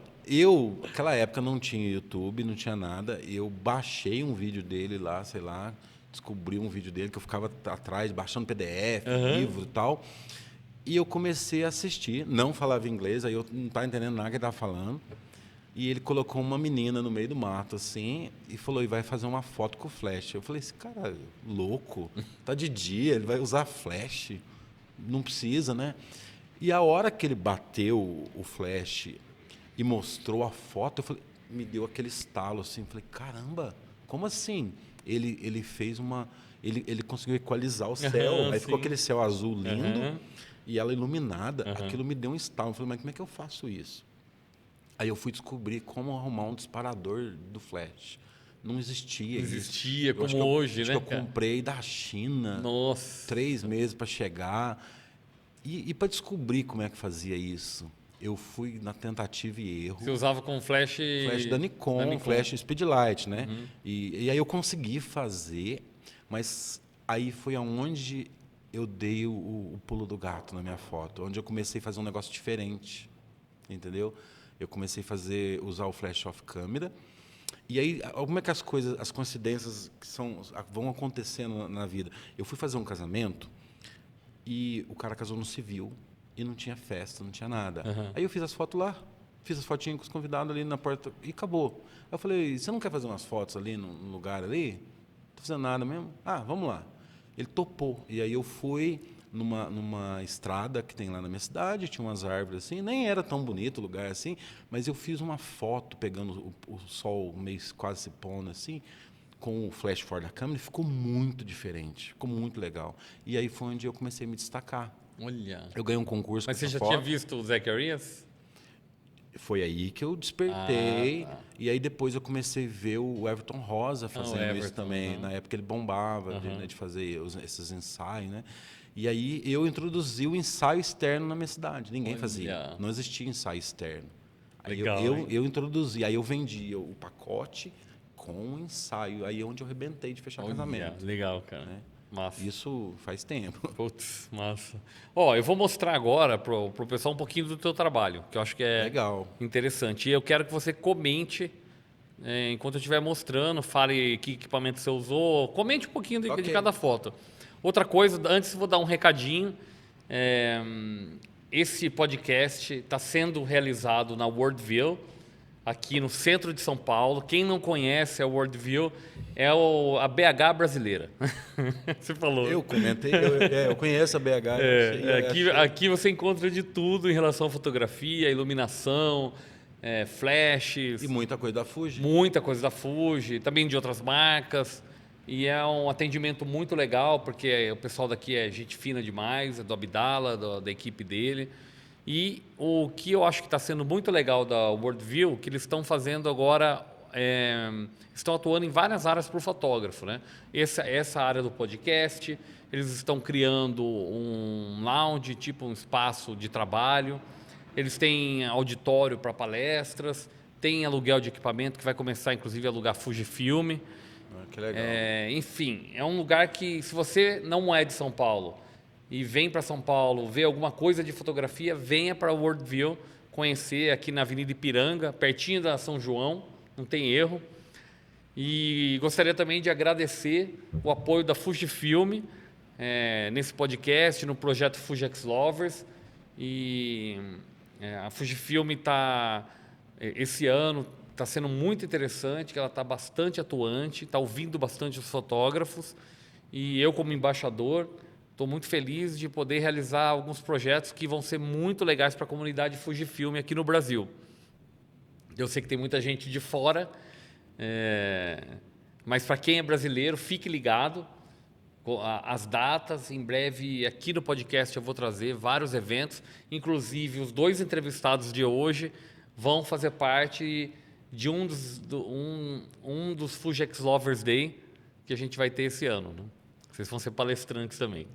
naquela época, não tinha YouTube, não tinha nada. E eu baixei um vídeo dele lá, sei lá. Descobri um vídeo dele que eu ficava atrás, baixando PDF, livro e tal. E eu comecei a assistir. Não falava inglês, aí eu não estava entendendo nada que ele estava falando. E ele colocou uma menina no meio do mato, assim, e falou, e vai fazer uma foto com flash. Eu falei, esse cara louco, tá de dia, ele vai usar flash, não precisa, né? E a hora que ele bateu o flash e mostrou a foto, me deu aquele estalo, assim, falei, caramba, como assim? Ele fez ele conseguiu equalizar o céu, aí ficou aquele céu azul lindo e ela iluminada, aquilo me deu um estalo. Eu falei, mas como é que eu faço isso? Aí eu fui descobrir como arrumar um disparador do flash. Não existia. Não existia, como eu hoje, acho né? que eu comprei da China. Nossa. 3 meses para chegar. E para descobrir como é que fazia isso, eu fui na tentativa e erro. Você usava com flash... Flash da Nikon, flash Speedlight, né? E aí eu consegui fazer, mas aí foi aonde eu dei o pulo do gato na minha foto, onde eu comecei a fazer um negócio diferente, entendeu? Eu comecei a usar o flash off câmera. E aí, como é que as coincidências vão acontecendo na vida? Eu fui fazer um casamento e o cara casou no civil e não tinha festa, não tinha nada. Aí eu fiz as fotos lá, fiz as fotinhas com os convidados ali na porta e acabou. Aí eu falei, você não quer fazer umas fotos ali no lugar ali? Não estou fazendo nada mesmo? Vamos lá. Ele topou. E aí eu fui numa estrada que tem lá na minha cidade, tinha umas árvores assim, nem era tão bonito o lugar assim, mas eu fiz uma foto pegando o sol meio quase se pondo assim, com o flash fora da câmera, e ficou muito diferente, ficou muito legal. E aí foi onde eu comecei a me destacar. Olha. Eu ganhei um concurso com Mas você essa já foto. tinha visto o Zacarias? Foi aí que eu despertei. E aí depois eu comecei a ver o Everton Rosa fazendo isso também. Na época ele bombava de fazer esses ensaios, né? E aí eu introduzi o ensaio externo na minha cidade. Ninguém fazia. Não existia ensaio externo. Aí Legal, eu introduzi, aí eu vendi o pacote com o ensaio. Aí é onde eu arrebentei de fechar casamento. Legal, cara. Né? Massa. Isso faz tempo. Putz, massa. Ó, eu vou mostrar agora pro pessoal um pouquinho do teu trabalho, que eu acho que é Legal. interessante. E eu quero que você comente, enquanto eu estiver mostrando, fale que equipamento você usou, comente um pouquinho de Ok. cada foto. Outra coisa, antes eu vou dar um recadinho. É, esse podcast está sendo realizado na Worldview, aqui no centro de São Paulo. Quem não conhece a Worldview é a BH brasileira. Você falou. Eu comentei, eu conheço a BH. Aqui você encontra de tudo em relação à fotografia, iluminação, flashes, E muita coisa da Fuji. muita coisa da Fuji, também de outras marcas. E é um atendimento muito legal, porque o pessoal daqui é gente fina demais, é do Abdala, da equipe dele. E o que eu acho que está sendo muito legal da Worldview, que eles estão fazendo agora, estão atuando em várias áreas para o fotógrafo, né? Essa área do podcast, eles estão criando um lounge, tipo um espaço de trabalho. Eles têm auditório para palestras, tem aluguel de equipamento, que vai começar inclusive a alugar Fujifilm. Que legal. Enfim, é um lugar que, se você não é de São Paulo e vem para São Paulo ver alguma coisa de fotografia, venha para Worldview conhecer aqui na Avenida Ipiranga, pertinho da São João, não tem erro. E gostaria também de agradecer o apoio da Fujifilm nesse podcast, no projeto Fugex Lovers. E a Fujifilm esse ano está sendo muito interessante, que ela está bastante atuante, está ouvindo bastante os fotógrafos. E eu, como embaixador, estou muito feliz de poder realizar alguns projetos que vão ser muito legais para a comunidade Fujifilm aqui no Brasil. Eu sei que tem muita gente de fora, mas para quem é brasileiro, fique ligado. As datas, em breve aqui no podcast eu vou trazer vários eventos, inclusive os 2 entrevistados de hoje vão fazer parte de um dos Fugex Lovers Day que a gente vai ter esse ano. Né? Vocês vão ser palestrantes também.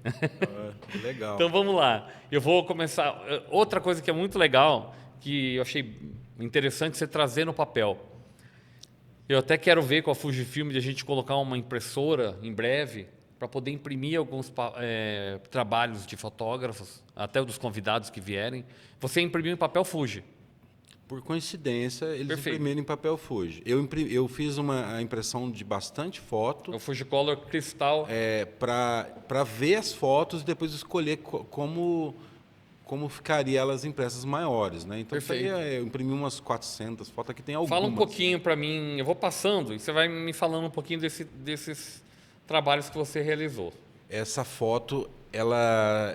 Legal. Então vamos lá. Eu vou começar. Outra coisa que é muito legal, que eu achei interessante você trazer no papel. Eu até quero ver com a Fujifilm de a gente colocar uma impressora em breve para poder imprimir alguns trabalhos de fotógrafos, até dos convidados que vierem. Você imprimiu em papel Fuji. Por coincidência, eles Perfeito. imprimiram em papel Fuji. Eu fiz a impressão de bastante foto. É o Fujicolor Cristal. Para ver as fotos e depois escolher como ficaria elas impressas maiores, né? Então, Perfeito. eu imprimi umas 400 fotos, aqui tem algumas. Fala um pouquinho para mim, eu vou passando e você vai me falando um pouquinho desses trabalhos que você realizou. Essa foto,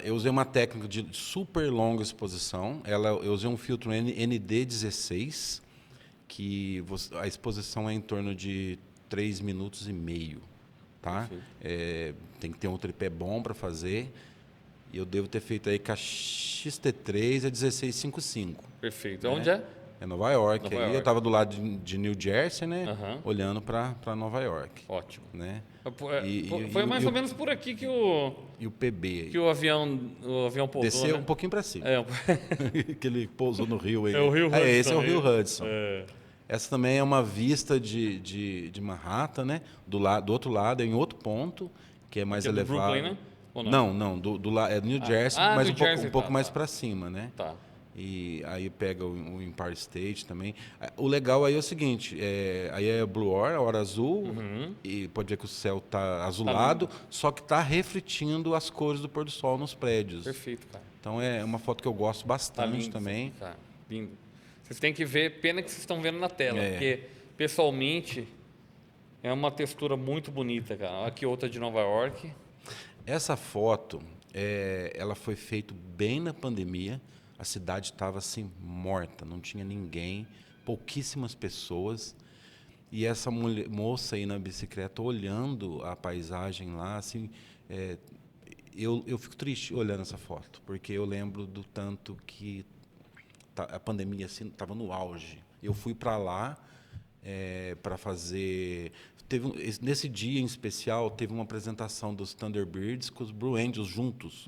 eu usei uma técnica de super longa exposição. Eu usei um filtro ND16, que a exposição é em torno de 3,5 minutos. Tá? Tem que ter um tripé bom para fazer. E eu devo ter feito aí com a XT3 a 1655. Perfeito. Né? Onde é? É Nova York. Nova aí York. eu estava do lado de New Jersey, né? Aham. Olhando para Nova York. Ótimo. Né? Foi mais ou menos por aqui que o PB aí. que o avião pousou, Desceu né? um pouquinho para cima. É, Que ele pousou no rio aí. É o Rio Hudson. Esse é o Rio Hudson. É. Essa também é uma vista de Manhattan, né? Do outro lado, é em outro ponto, que é mais Que é do elevado. Brooklyn, né? Ou não? Não, do lado é New Jersey, mas New Jersey, um pouco tá, mais tá. para cima, né? Tá. E aí pega o Empire State também. O legal aí é o seguinte, aí é Blue Hour, a hora azul, e pode ver que o céu tá azulado, só que tá refletindo as cores do pôr do sol nos prédios. Perfeito, cara. Então é uma foto que eu gosto bastante lindo, também. Tá, lindo. Vocês têm que ver, pena que vocês estão vendo na tela, É. porque pessoalmente é uma textura muito bonita, cara. Aqui outra de Nova York. Essa foto, ela foi feita bem na pandemia. A cidade estava assim morta, não tinha ninguém, pouquíssimas pessoas. E essa moça aí na bicicleta olhando a paisagem lá, assim, eu fico triste olhando essa foto, porque eu lembro do tanto que a pandemia assim estava no auge. Eu fui para lá para fazer. Nesse dia em especial, teve uma apresentação dos Thunderbirds com os Blue Angels juntos.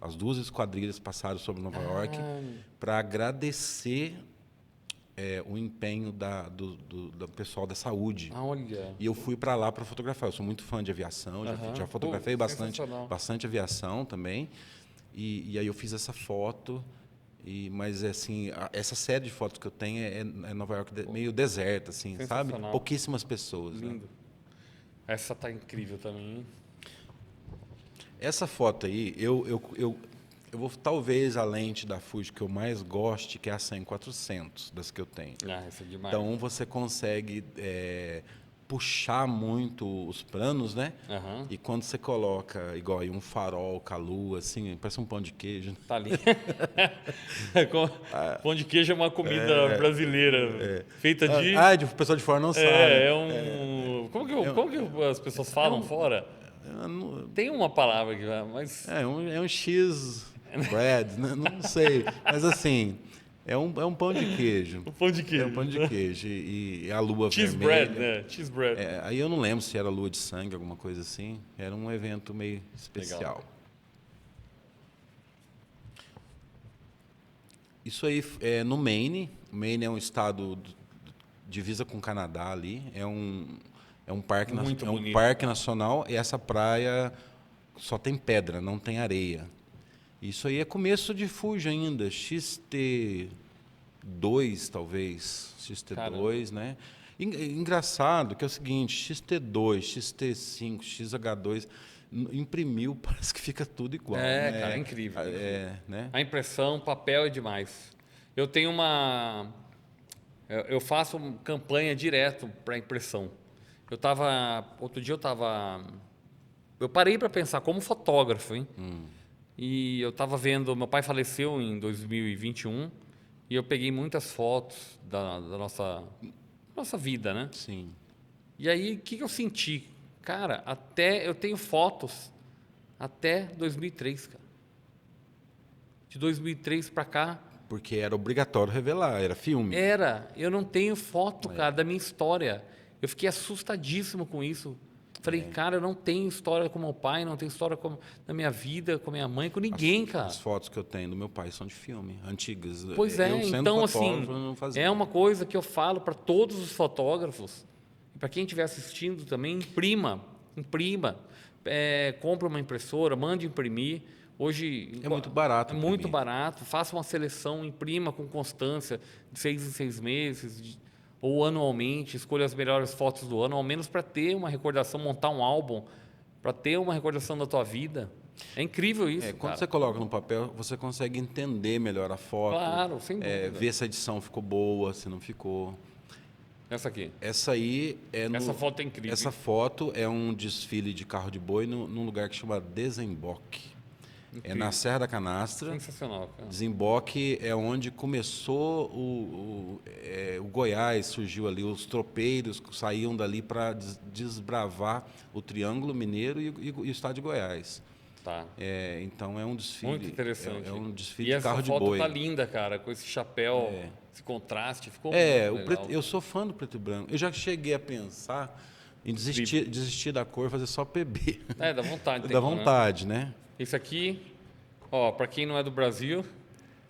As 2 esquadrilhas passaram sobre Nova York para agradecer o empenho do pessoal da saúde. Olha. E eu fui para lá para fotografar. Eu sou muito fã de aviação, já fotografei bastante aviação também. E aí eu fiz essa foto. Mas assim, essa série de fotos que eu tenho é Nova York meio deserta, assim, sabe? Pouquíssimas pessoas. Lindo. Né? Essa tá incrível também, hein? Essa foto aí, eu vou talvez a lente da Fuji que eu mais goste, que é a 100-400 das que eu tenho. Essa é demais. Então você consegue puxar muito os planos, né? E quando você coloca igual aí um farol com a lua, assim, parece um pão de queijo. Tá ali. Pão de queijo é uma comida brasileira feita de. O pessoal de fora não sabe. Como que as pessoas falam fora? Tem uma palavra que mas é um X bread, não sei, mas assim é um pão de queijo. O pão de queijo. É um pão de queijo e a lua cheese vermelha. Bread, né? Cheese bread. Aí eu não lembro se era lua de sangue, alguma coisa assim. Era um evento meio especial. Legal. Isso aí é no Maine. O Maine é um estado divisa com o Canadá ali. É um parque nacional e essa praia só tem pedra, não tem areia. Isso aí é começo de Fuji ainda, XT2 talvez, XT2, né? Engraçado que é o seguinte, XT2, XT5, XH2, imprimiu, parece que fica tudo igual. Cara, é incrível. Né? A impressão, papel é demais. Eu tenho eu faço campanha direto para impressão. Outro dia eu parei para pensar como fotógrafo, hein? E eu estava vendo, meu pai faleceu em 2021 e eu peguei muitas fotos da nossa vida, né? Sim. E aí, o que eu senti? Cara, eu tenho fotos até 2003, cara. De 2003 para cá. Porque era obrigatório revelar, era filme. Eu não tenho foto, cara, da minha história. Eu fiquei assustadíssimo com isso. Falei, cara, eu não tenho história com meu pai, não tenho história da minha vida, com minha mãe, com ninguém, cara. As fotos que eu tenho do meu pai são de filme, antigas. Pois então assim, é uma coisa que eu falo para todos os fotógrafos, e para quem estiver assistindo também, imprima. Compra uma impressora, mande imprimir. Hoje é muito barato. É muito barato. Faça uma seleção, imprima com constância, de 6 em 6 meses, ou anualmente, escolha as melhores fotos do ano, ao menos para ter uma recordação, montar um álbum, para ter uma recordação da tua vida. É incrível isso, quando você coloca no papel, você consegue entender melhor a foto. Claro, sem dúvida. Ver se a edição ficou boa, se não ficou. Essa aqui. Essa aí essa foto é incrível. Essa foto é um desfile de carro de boi num lugar que chama Desemboque. Incrível. É na Serra da Canastra. Sensacional, cara. Desemboque é onde começou o Goiás, surgiu ali, os tropeiros saíam dali para desbravar o Triângulo Mineiro e o estado de Goiás. Tá. Então é um desfile. Muito interessante. É um desfile de carro de boi. E essa foto tá linda, cara, com esse chapéu, esse contraste, ficou muito legal. Eu sou fã do preto e branco. Eu já cheguei a pensar em desistir da cor, fazer só PB. Dá vontade. Dá vontade, né? Esse aqui, para quem não é do Brasil,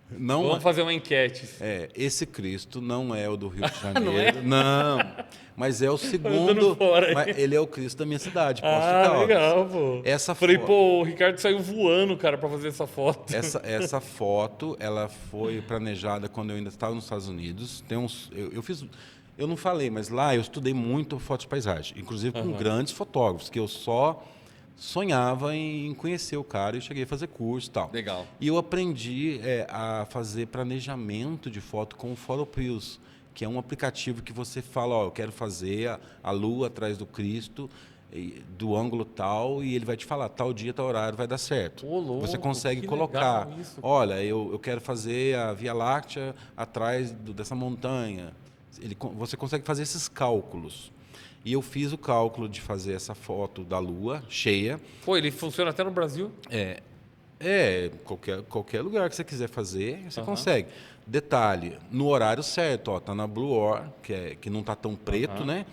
não vamos fazer uma enquete. Esse Cristo não é o do Rio de Janeiro. não, mas é o segundo. Mas ele é o Cristo da minha cidade. Legal, pô. Falei, o Ricardo saiu voando, cara, para fazer essa foto. Essa foto, ela foi planejada quando eu ainda estava nos Estados Unidos. Eu não falei, mas lá eu estudei muito foto de paisagem, inclusive com grandes fotógrafos, que eu só sonhava em conhecer o cara e cheguei a fazer curso e tal. Legal. E eu aprendi a fazer planejamento de foto com o PhotoPills, que é um aplicativo que você fala, eu quero fazer a lua atrás do Cristo, do ângulo tal, e ele vai te falar, tal dia, tal horário vai dar certo. Você consegue colocar, olha, eu quero fazer a Via Láctea atrás dessa montanha. Você consegue fazer esses cálculos. E eu fiz o cálculo de fazer essa foto da lua cheia. Ele funciona até no Brasil? Qualquer lugar que você quiser fazer, você consegue. Detalhe, no horário certo, tá na Blue Hour, que não tá tão preto, né?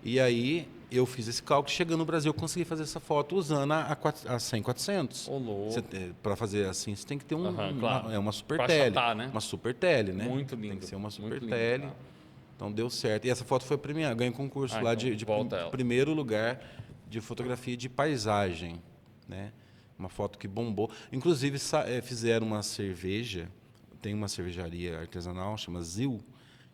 E aí eu fiz esse cálculo, chegando no Brasil, eu consegui fazer essa foto usando a 100-400. Ô, louco. Para fazer assim, você tem que ter Claro. uma super Pra tele. achatar, né? Uma super tele, né? Muito lindo. Tem que ser uma super muito lindo, tele. cara. Então deu certo. E essa foto foi premiada, ganhei concurso lá então de volta ela. primeiro lugar de fotografia de paisagem, né? Uma foto que bombou. Inclusive fizeram uma cerveja, tem uma cervejaria artesanal, chama Zil,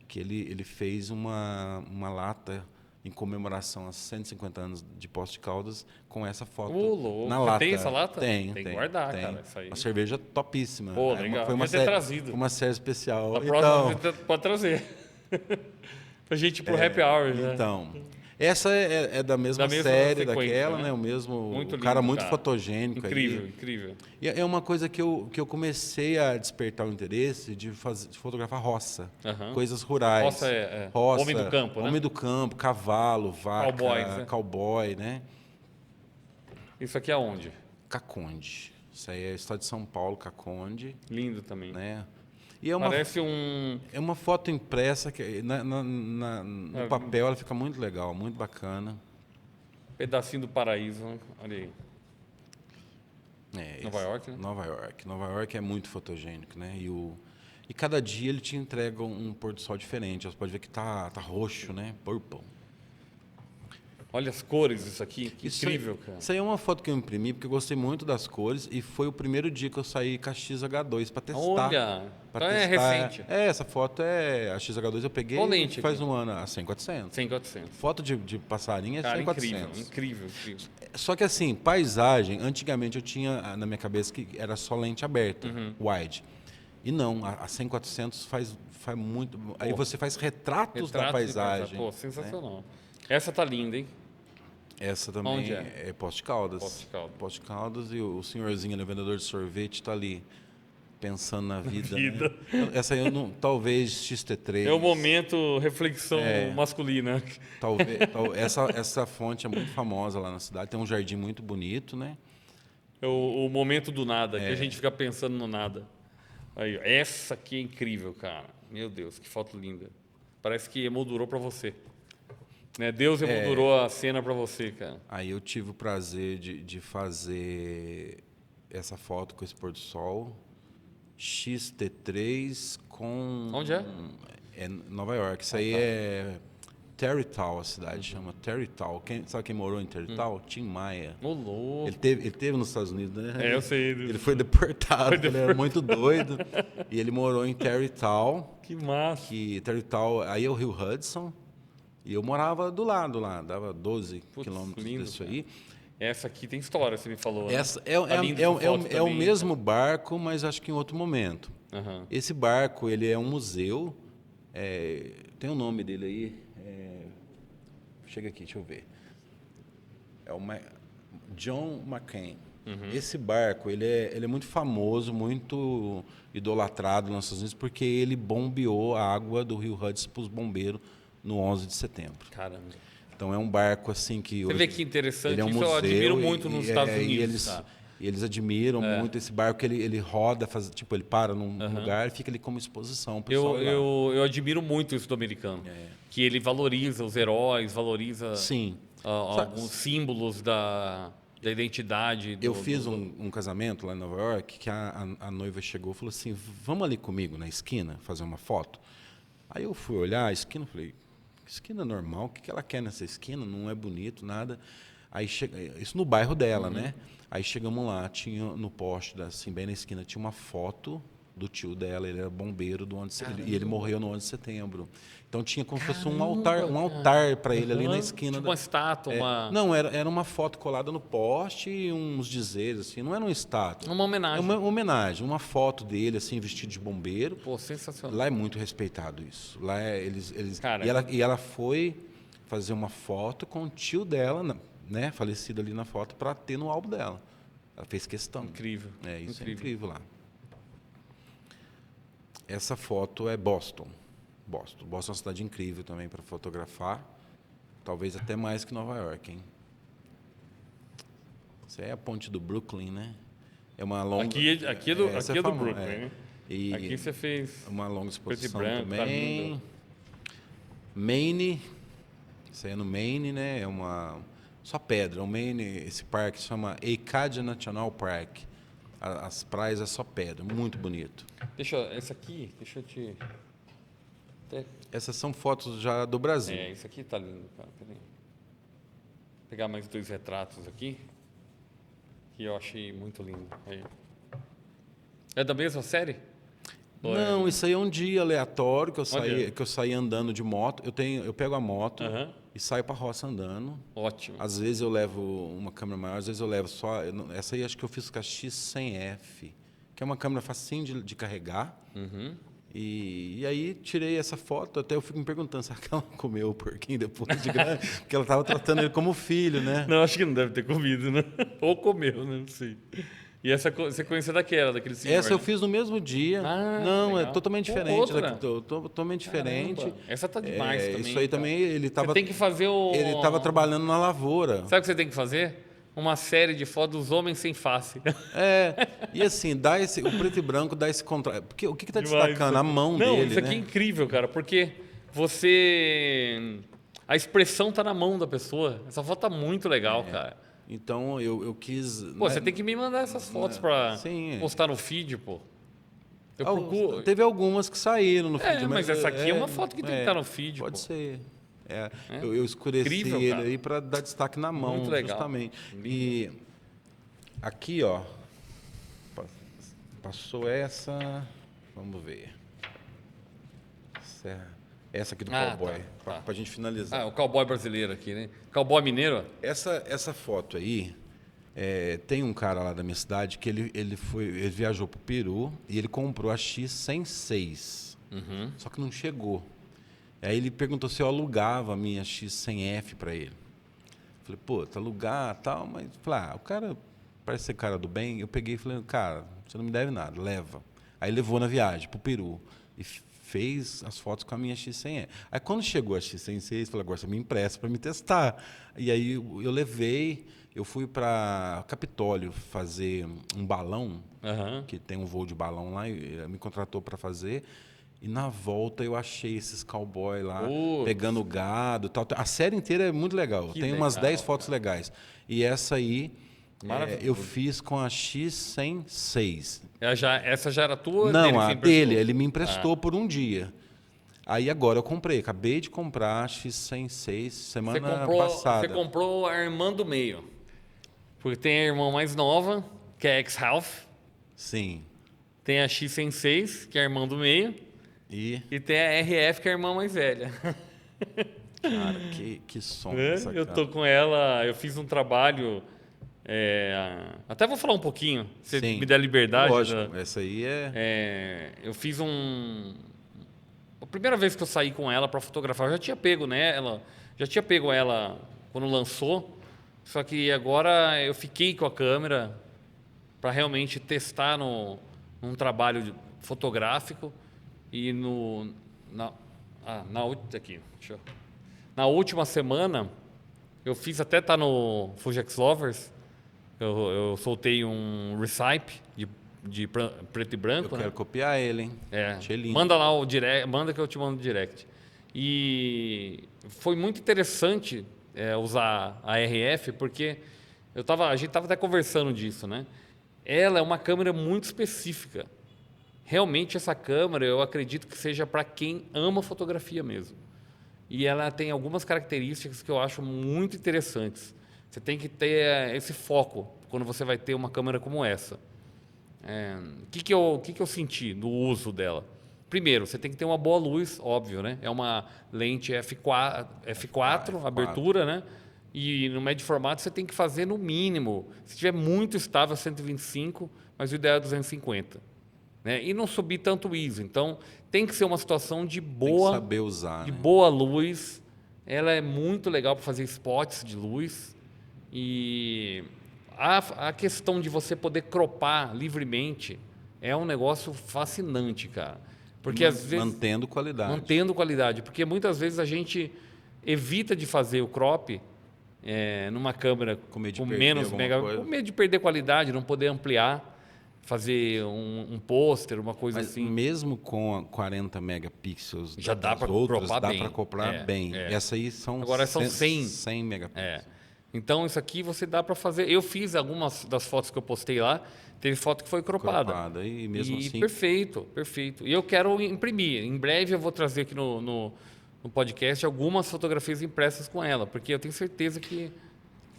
que ele fez uma lata em comemoração aos 150 anos de Poços de Caldas com essa foto Ô, louco. na Você lata. tem essa lata? Tem Tem que guardar, cara, isso aí. Uma cerveja topíssima. Pô, legal. Foi uma Devia ter trazido. foi uma série especial. A próxima você pode trazer. Pra gente ir pro happy hour, né? Então, essa é da mesma Da mesma série, sequência, daquela, né? né? O mesmo Muito o cara lindo, muito cara. fotogênico. Incrível, aí. incrível. E é uma coisa que eu comecei a despertar o interesse de fotografar roça, Aham. coisas rurais. Roça homem do campo, né? Homem do campo, cavalo, vaca, Cowboys, né? cowboy, né? Isso aqui é onde? Caconde. Isso aí é estado de São Paulo, Caconde, Lindo também. né? E é uma, Parece um... é uma foto impressa que no papel ela fica muito legal, muito bacana. pedacinho do paraíso, né? Olha aí. Nova York, né? Nova York é muito fotogênico, né? E cada dia ele te entrega um pôr do sol diferente. Você pode ver que tá roxo, né? Purple. Olha as cores disso aqui, que incrível, cara. Isso aí é uma foto que eu imprimi porque eu gostei muito das cores e foi o primeiro dia que eu saí com a XH2 para testar. Olha, então é recente. Essa foto a XH2 eu peguei Lente faz aqui? um ano, a 100-400. 100-400. Foto de passarinho é Cara, 100-400. incrível, incrível. Só que assim, paisagem, antigamente eu tinha na minha cabeça que era só lente aberta, wide. E não, a 100-400 faz muito... Aí você faz retratos da paisagem. Pô, sensacional. Essa tá linda, hein? Essa também Onde é? é Poços de Caldas. Poços de Caldas. Poços de Caldas e o senhorzinho ali, o vendedor de sorvete, está ali pensando na vida. vida. Né? Essa aí, talvez XT3. É o momento reflexão masculina. Talvez, essa fonte é muito famosa lá na cidade. Tem um jardim muito bonito, né? É o momento do nada, que a gente fica pensando no nada. Aí, ó, essa aqui é incrível, cara. Meu Deus, que foto linda. Parece que emoldurou para você. Né? Deus emoldurou a cena para você, cara. Aí eu tive o prazer de fazer essa foto com esse pôr do sol. XT3 com... Onde é? É Nova York. Isso aí é Tarrytown, a cidade chama Tarrytown. Sabe quem morou em Tarrytown? Tim Maia. Ô, louco. Ele teve nos Estados Unidos, né? Eu sei. Ele foi deportado, ele era muito doido. E ele morou em Tarrytown. Que massa. Tarrytown, aí é o Rio Hudson. E eu morava do lado lá, dava 12 quilômetros disso aí. Essa aqui tem história, você me falou. Essa né? é o mesmo barco, mas acho que em outro momento. Uhum. Esse barco, ele é um museu. Tem o nome dele aí. Chega aqui, deixa eu ver. É o John McCain. Uhum. Esse barco, ele é muito famoso, muito idolatrado nos Estados Unidos, porque ele bombeou a água do Rio Hudson para os bombeiros no 11 de setembro. Caramba. Então é um barco assim que Você vê que interessante, ele é um isso museu, eu admiro muito nos Estados Unidos. E eles admiram muito esse barco, ele roda, ele para num lugar e fica ali como exposição. Eu admiro muito isso do americano, que ele valoriza os heróis, valoriza alguns símbolos da identidade. Eu fiz um casamento lá em Nova York que a noiva chegou e falou assim, vamos ali comigo na esquina fazer uma foto. Aí eu fui olhar a esquina e falei, esquina normal, o que ela quer nessa esquina? Não é bonito, nada. Aí isso no bairro dela, né? Aí chegamos lá, tinha no poste, assim, bem na esquina, tinha uma foto do tio dela, ele era bombeiro e ele morreu no 11 de setembro. Então tinha como se fosse um altar para ele ali na esquina. Tipo uma estátua, Não, era uma foto colada no poste e uns dizeres, assim, não era uma estátua. Uma homenagem. Uma homenagem, uma foto dele, assim, vestido de bombeiro. Pô, sensacional. Lá é muito respeitado isso. Lá eles Cara, e ela foi fazer uma foto com o tio dela, né, falecido ali na foto, para ter no álbum dela. Ela fez questão. Incrível. Isso é incrível lá. Essa foto é Boston. Boston é uma cidade incrível também para fotografar. Talvez até mais que Nova York, hein? Isso é a ponte do Brooklyn, né? É uma longa... Aqui é do Brooklyn, né? E aqui você fez uma longa exposição preto e branco, também. Maine, Isso aí é no Maine, né? Só pedra. O Maine, esse parque se chama Acadia National Park. As praias é só pedra, muito bonito. Deixa eu te... Essas são fotos já do Brasil. Isso aqui tá lindo, cara. Peraí. Vou pegar mais 2 retratos aqui, que eu achei muito lindo. Aí. É da mesma série? Não, isso aí é um dia aleatório que eu saí andando de moto. Eu pego a moto e saio para a roça andando. Ótimo. Às vezes eu levo uma câmera maior, às vezes eu levo só... Essa aí acho que eu fiz com a X100F, que é uma câmera facinho de carregar. E aí tirei essa foto, até eu fico me perguntando, será que ela comeu o porquinho depois de grande? Porque ela estava tratando ele como filho, né? Não, acho que não deve ter comido, né? Ou comeu, né? Não sei. E essa você conhecia daquele senhor? Essa eu fiz no mesmo dia. Não, legal. é totalmente diferente. Totalmente diferente. Caramba, essa tá demais também. Isso aí também, ele estava... Você tem que fazer Ele estava trabalhando na lavoura. Sabe o que você tem que fazer? Uma série de fotos dos homens sem face. E assim, o preto e branco dá esse contraste. Porque o que está Demais, destacando? A mão dele, Não, isso aqui é incrível, cara, porque a expressão tá na mão da pessoa. Essa foto tá muito legal, cara. Então, eu quis... Pô, você tem que me mandar essas fotos para postar no feed, pô. Eu procuro... Teve algumas que saíram no feed. Mas essa aqui é uma foto que tem que estar no feed, pode pô. ser. Eu escureci Incrível, ele cara. aí para dar destaque na mão, muito legal. justamente. E aqui, ó, passou essa... Vamos ver. Essa aqui do cowboy, para a gente finalizar. O cowboy brasileiro aqui, né? Cowboy mineiro? Essa foto aí, tem um cara lá da minha cidade que ele viajou para o Peru e ele comprou a X106, só que não chegou. Aí ele perguntou se eu alugava a minha X100F para ele. Falei, pô, tá alugar e tal, mas... Falei, o cara parece ser cara do bem. Eu peguei e falei, cara, você não me deve nada, leva. Aí levou na viagem para o Peru e fez as fotos com a minha X100E. Aí quando chegou a X106, falei, agora você me empresta para me testar. E aí eu levei, eu fui para Capitólio fazer um balão, que tem um voo de balão lá, e me contratou para fazer. E na volta eu achei esses cowboy lá, pegando gado, tal. A série inteira é muito legal. Tem umas 10 fotos legais. E essa aí eu fiz com a X106. Essa já era tua? Não, a dele. Ele me emprestou por um dia. Aí agora eu comprei. Acabei de comprar a X106 semana passada. Você comprou a irmã do meio. Porque tem a irmã mais nova, que é a ex-Half. Sim. Tem a X106, que é a irmã do meio. E tem a RF, que é a irmã mais velha. Cara, que som essa Eu tô com ela, eu fiz um trabalho... até vou falar um pouquinho, se me der liberdade. Lógico, essa aí eu fiz a primeira vez que eu saí com ela para fotografar, eu já tinha pego ela quando lançou, só que agora eu fiquei com a câmera para realmente testar num trabalho fotográfico. E na última semana, eu fiz, até tá no Fugex Lovers, eu soltei um recipe de preto e branco. Eu quero copiar ele, hein? Achei lindo. Manda lá o direct, manda que eu te mando no direct. E foi muito interessante usar a RF, porque a gente estava até conversando disso, né? Ela é uma câmera muito específica. Realmente essa câmera, eu acredito que seja para quem ama fotografia mesmo. E ela tem algumas características que eu acho muito interessantes. Você tem que ter esse foco quando você vai ter uma câmera como essa. O que eu senti no uso dela? Primeiro, você tem que ter uma boa luz, óbvio, né? É uma lente F4, abertura, né? E no médio formato você tem que fazer no mínimo. Se tiver muito estável, 125, mas o ideal é 250. Né? E não subir tanto ISO. Então, tem que ser uma situação de boa... Tem que saber usar, de boa luz. Ela é muito legal para fazer spots de luz. E a questão de você poder cropar livremente é um negócio fascinante, cara. Porque às vezes... Mantendo qualidade. Mantendo qualidade. Porque muitas vezes a gente evita de fazer o crop numa câmera com menos megapixels, com medo de perder qualidade, não poder ampliar. fazer um pôster, uma coisa Mas assim. mesmo com a 40 megapixels Já dá das pra outras, cropar dá bem. para acoplar bem. Essa aí são Agora são 100 megapixels. Então isso aqui você dá para fazer. Eu fiz algumas das fotos que eu postei lá, teve foto que foi cropada. Cropada, e mesmo assim- perfeito, perfeito. E eu quero imprimir. Em breve eu vou trazer aqui no podcast algumas fotografias impressas com ela, porque eu tenho certeza que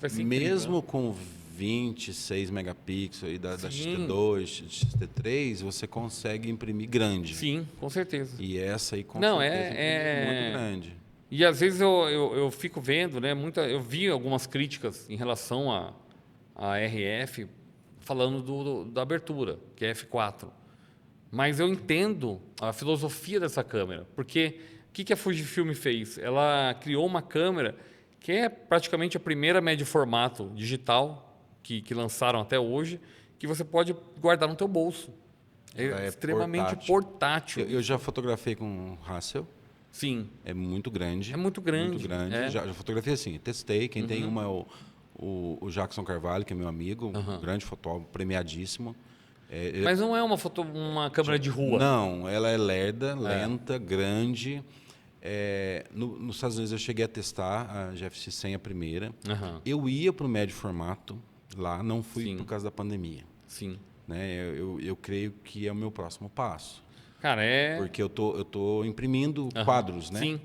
vai ser incrível, Mesmo né? com 26 megapixels aí da Sim. XT2, XT3, você consegue imprimir grande. Sim, com certeza. E essa aí com Não, certeza imprime muito grande. E às vezes eu fico vendo, né? Eu vi algumas críticas em relação a RF falando da abertura, que é F4. Mas eu entendo a filosofia dessa câmera, porque o que a Fujifilm fez? Ela criou uma câmera que é praticamente a primeira médio formato digital que lançaram até hoje, que você pode guardar no teu bolso. Ela É é extremamente portátil. portátil. Eu já fotografei com Hassel. Sim, É muito grande. é muito grande. Muito grande. É. Já fotografei assim, testei. Quem tem uma é o Jackson Carvalho, que é meu amigo, um grande fotógrafo, premiadíssimo. Mas não é uma câmera de rua. Não, ela é lerda, lenta, grande. Nos Estados Unidos eu cheguei a testar a GFX 100, a primeira. Aham. Eu ia para o médio formato lá, não fui Sim. por causa da pandemia. Sim. Né? Eu creio que é o meu próximo passo. Cara, Porque eu tô imprimindo quadros, né? Sim.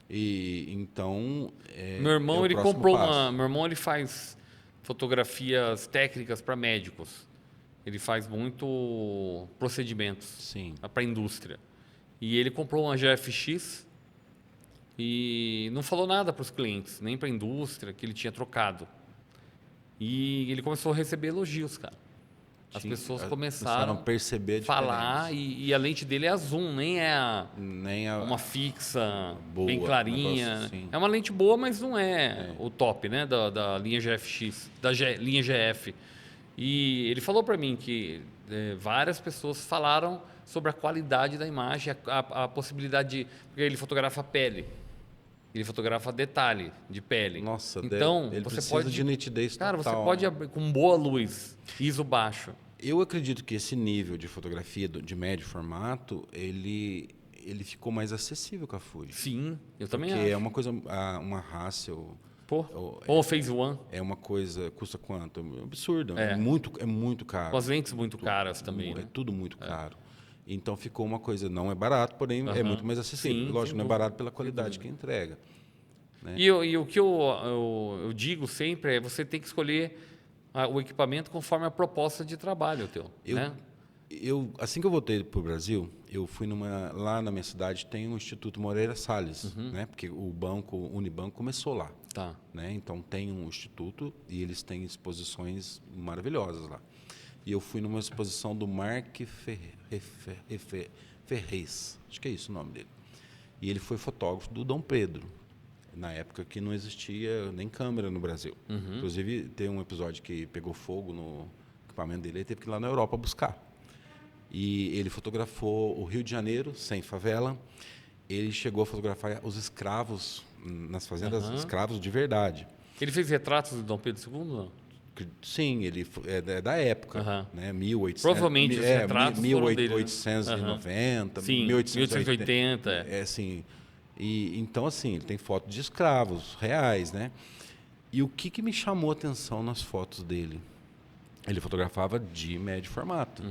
E então Meu irmão, é o ele próximo comprou passo. Meu irmão, ele faz fotografias técnicas para médicos. Ele faz muito procedimentos Sim. para a indústria. E ele comprou uma GFX e não falou nada para os clientes, nem para a indústria, que ele tinha trocado. E ele começou a receber elogios, cara. As pessoas começaram a perceber a falar diferença. e a lente dele é a zoom, nem é Nem a, uma fixa, boa, bem clarinha. negócio assim. É uma lente boa, mas não é o top, né, da linha GFX, linha GF. E ele falou para mim que várias pessoas falaram sobre a qualidade da imagem, a possibilidade de... Porque ele fotografa pele, ele fotografa detalhe de pele. Nossa, então, ele você precisa pode... de nitidez Cara, total. você pode abrir com boa luz, ISO baixo. Eu acredito que esse nível de fotografia de médio formato, ele ficou mais acessível com a Fuji. Sim, eu também Porque acho. é uma coisa, uma Hassel Ou Phase One, é uma coisa, custa quanto? É absurdo, É. é muito caro. com as lentes muito caras também, É né? tudo muito caro. Então ficou uma coisa, não é barato, porém é muito mais acessível. Sim, Lógico, sem não é dúvida, barato pela qualidade que entrega. Né? E o que eu digo sempre é você tem que escolher o equipamento conforme a proposta de trabalho teu, né? Assim que eu voltei para o Brasil, eu fui lá na minha cidade tem um Instituto Moreira Salles, né? Porque o Unibanco começou lá. Tá. Né? Então tem um instituto e eles têm exposições maravilhosas lá. E eu fui numa exposição do Mark Ferrez, acho que é isso o nome dele. E ele foi fotógrafo do Dom Pedro, na época que não existia nem câmera no Brasil. Inclusive, tem um episódio que pegou fogo no equipamento dele, ele teve que ir lá na Europa buscar. E ele fotografou o Rio de Janeiro, sem favela. Ele chegou a fotografar os escravos nas fazendas, escravos de verdade. Ele fez retratos de Dom Pedro II? Não? Sim, ele é da época, né? 1800. Provavelmente os retratos foram dele, né? 1890, Sim, 1880. Assim. E então assim, ele tem fotos de escravos reais, né? E o que me chamou a atenção nas fotos dele? Ele fotografava de médio formato.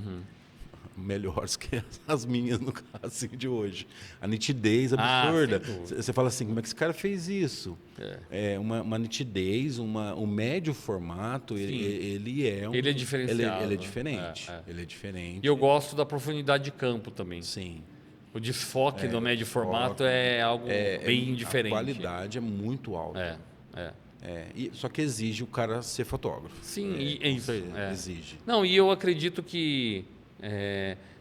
Melhores que as minhas, no caso assim, de hoje. A nitidez absurda. Você fala assim, como é que esse cara fez isso? Uma nitidez, um médio formato, ele é diferenciado. Ele é diferente. Ele é diferente. E eu gosto da profundidade de campo também. Sim. O desfoque do médio formato é algo bem diferente. A qualidade é muito alta. Só que exige o cara ser fotógrafo. Sim, é isso. Exige. Não, e eu acredito que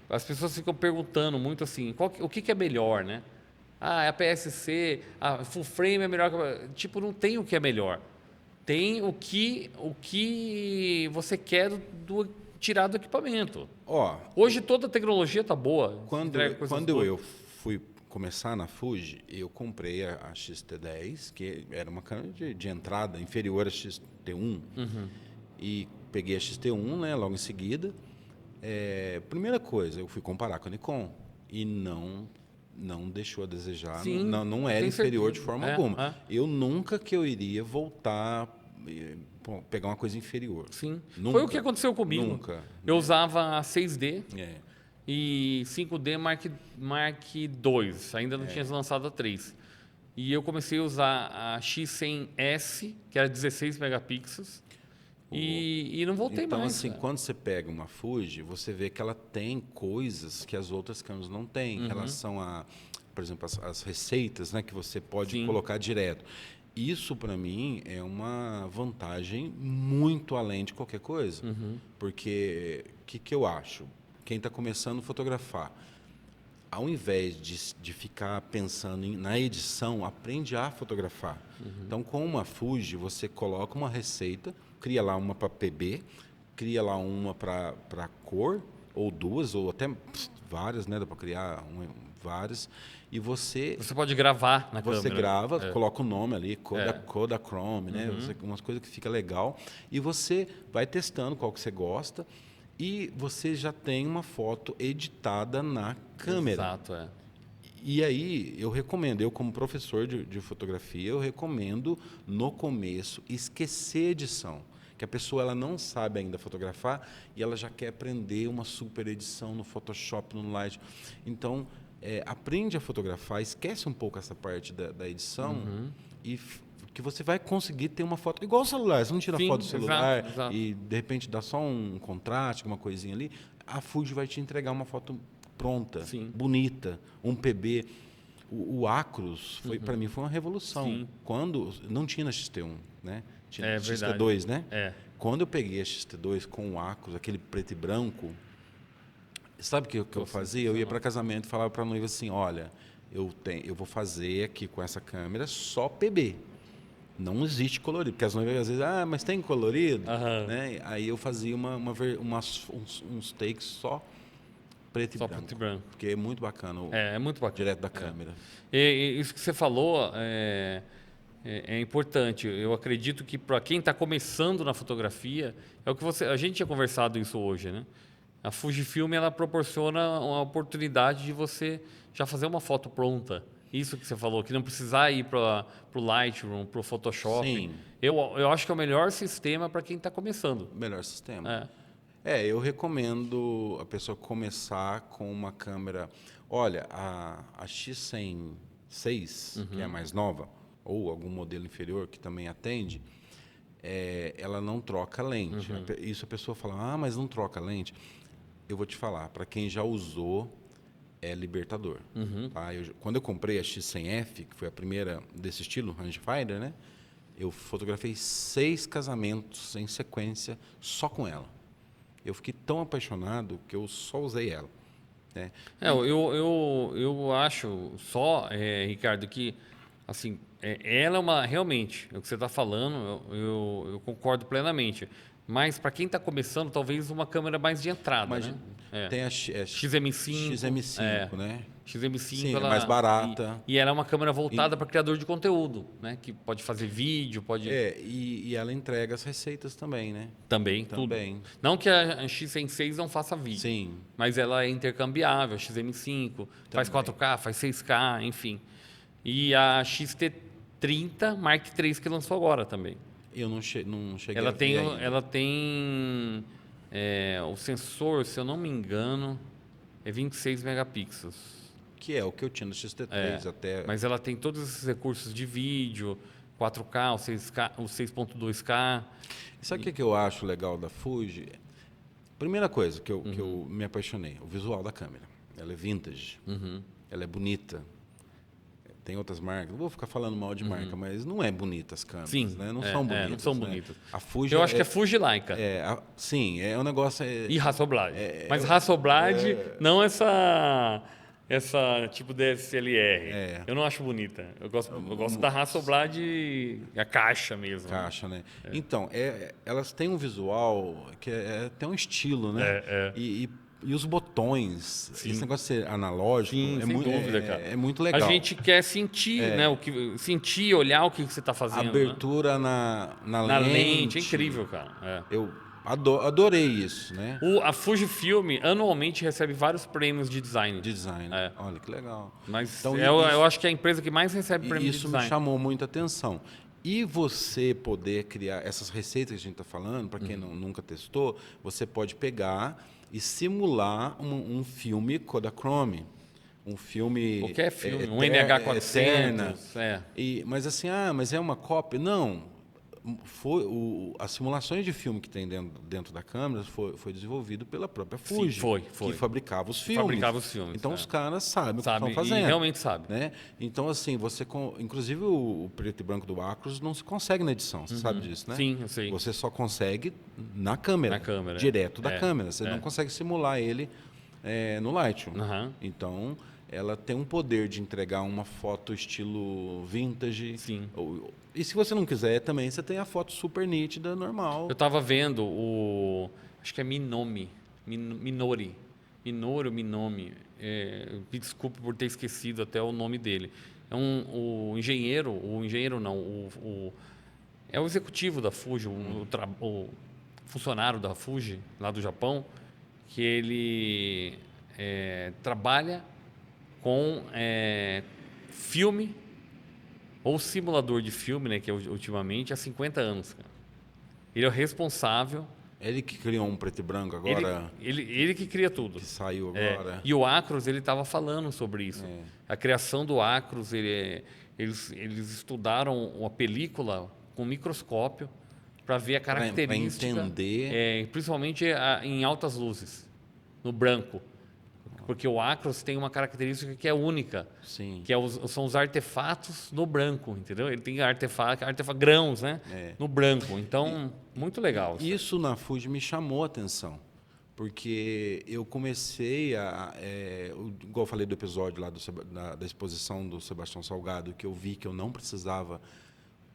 as pessoas ficam perguntando muito assim, o que é melhor, né? Ah, é a PSC, a full frame é melhor que tipo, não tem o que é melhor. Tem o que você quer tirar do equipamento. Hoje toda a tecnologia tá boa. Quando eu fui começar na Fuji, eu comprei a XT10, que era uma câmera de entrada inferior à XT1. E peguei a XT1, né, logo em seguida. Primeira coisa, eu fui comparar com a Nikon e não deixou a desejar, Sim, não era tem inferior certeza. de forma alguma. É. Eu nunca que eu iria voltar, pegar uma coisa inferior. Sim. Nunca, Foi o que aconteceu comigo. Nunca. Eu usava a 6D É. e 5D Mark II. Ainda não tinha lançado a 3. E eu comecei a usar a X100S, que era 16 megapixels. E não voltei Então, mais. assim, cara. quando você pega uma Fuji, você vê que ela tem coisas que as outras câmeras não têm, em relação a, por exemplo, as receitas, né, que você pode Sim. colocar direto. Isso, para mim, é uma vantagem muito além de qualquer coisa. Porque o que eu acho? Quem está começando a fotografar, ao invés de ficar pensando na edição, aprende a fotografar. Então, com uma Fuji, você coloca uma receita, cria lá uma para PB, cria lá uma para cor, ou duas, ou até várias, né? Dá para criar várias. E você pode gravar na você câmera. grava, coloca o nome ali, Kodachrome, né? Umas coisas que fica legal. E você vai testando qual que você gosta. E você já tem uma foto editada na câmera. Exato, E aí, eu recomendo, eu como professor de fotografia, eu recomendo, no começo, esquecer edição. Que a pessoa ela não sabe ainda fotografar e ela já quer aprender uma super edição no Photoshop, no Light. Então, aprende a fotografar, esquece um pouco essa parte da edição e que você vai conseguir ter uma foto igual o celular. Você não tira Sim, foto do celular exato. e de repente dá só um contraste, uma coisinha ali. A Fuji vai te entregar uma foto pronta, Sim. bonita, um PB. O Acros para mim foi uma revolução. Sim. Quando não tinha na XT1, né? Tinha verdade. XT2, né? Quando eu peguei a XT2 com o Acros, aquele preto e branco, sabe o que eu fazia? Eu ia para casamento e falava para a noiva assim, olha, eu vou fazer aqui com essa câmera só PB. Não existe colorido, porque as noivas às vezes, mas tem colorido? Né? Aí eu fazia uns takes só preto e branco. Porque é muito bacana. É muito bacana. Direto da câmera. E isso que você falou é importante. Eu acredito que para quem está começando na fotografia, é o que a gente tinha conversado isso hoje, né? A Fujifilm ela proporciona uma oportunidade de você já fazer uma foto pronta. Isso que você falou, que não precisar ir para o Lightroom, para o Photoshop. Sim. Eu acho que é o melhor sistema para quem está começando. Melhor sistema. Eu recomendo a pessoa começar com uma câmera. Olha, a X100-6, que é a mais nova, ou algum modelo inferior que também atende, ela não troca lente. Isso a pessoa fala, mas não troca lente. Eu vou te falar, para quem já usou, é libertador. Tá? Quando eu comprei a X100F, que foi a primeira desse estilo, rangefinder, né? Eu fotografei 6 casamentos em sequência só com ela. Eu fiquei tão apaixonado que eu só usei ela. Né? Eu acho só, Ricardo, que assim, ela é uma... Realmente, o que você está falando, eu concordo plenamente. Mas para quem está começando, talvez uma câmera mais de entrada, Mas né? tem a XM5, né? XM5 Sim, ela é mais barata. E ela é uma câmera voltada para criador de conteúdo, né? Que pode fazer vídeo, pode... E ela entrega as receitas também, né? Também. Tudo. Não que a X106 não faça vídeo. Sim. Mas ela é intercambiável, a XM5, faz 4K, faz 6K, enfim. E a XT30 Mark III que lançou agora também. Eu não cheguei ela a ver tem, ainda. Ela tem o sensor, se eu não me engano, é 26 megapixels. Que é o que eu tinha no XT3 até... Mas ela tem todos esses recursos de vídeo, 4K, o 6.2K. Sabe o que eu acho legal da Fuji? Primeira coisa que eu me apaixonei, o visual da câmera. Ela é vintage, ela é bonita. Tem outras marcas, não vou ficar falando mal de marca, mas não é bonita as câmeras, né? Não são bonitas. Não são bonitas. A Fuji eu acho que é Fuji Leica. Sim, é um negócio... E Hasselblad. Mas Hasselblad, não essa tipo DSLR. Eu não acho bonita. Eu gosto da Hasselblad, a caixa mesmo. Caixa, né? Então, elas têm um visual que é até um estilo, né? E os botões, esse negócio de ser analógico, sem dúvida, cara. É muito legal. A gente quer sentir, né? Sentir, olhar o que você está fazendo. A abertura né? na lente. É incrível, cara. Adorei isso, né? A Fujifilm anualmente recebe vários prêmios de design. De design. É. Olha que legal. Mas Então, eu acho que é a empresa que mais recebe prêmio de isso me design. chamou muita atenção. E você poder criar essas receitas que a gente está falando, para quem nunca testou, você pode pegar e simular um filme Kodachrome. Um filme. Qualquer filme, um NH400. Eterna. É. Mas assim, mas é uma cópia? Não. As simulações de filme que tem dentro da câmera foi desenvolvido pela própria Fuji, Sim, foi. que fabricava os filmes. Então os caras sabem o que estão fazendo. E realmente sabem. Né? Então, assim, inclusive o preto e branco do Acros não se consegue na edição, você sabe disso, né? Sim, eu sei. Você só consegue na câmera. Direto da câmera. Você não consegue simular ele no Lightroom. Então, ela tem um poder de entregar uma foto estilo vintage. Sim. E se você não quiser também, você tem a foto super nítida, normal. Eu estava vendo acho que é Minori. Minori ou Minomi. Me desculpe por ter esquecido até o nome dele. É o engenheiro não, é o executivo da Fuji, o funcionário da Fuji, lá do Japão, que ele trabalha com filme ou simulador de filme, né, que é ultimamente, há 50 anos. Cara. Ele é o responsável. Ele que criou um preto e branco agora. Ele que cria tudo. Que saiu agora. E o Acros, ele estava falando sobre isso. A criação do Acros, eles estudaram uma película com microscópio para ver a característica. Para entender. Principalmente em altas luzes, no branco. Porque o Acros tem uma característica que é única. Sim. Que são os artefatos no branco, entendeu? Ele tem grãos, né? No branco. Então, muito legal. Isso na Fuji me chamou a atenção. Porque eu comecei igual eu falei do episódio lá da exposição do Sebastião Salgado, que eu vi que eu não precisava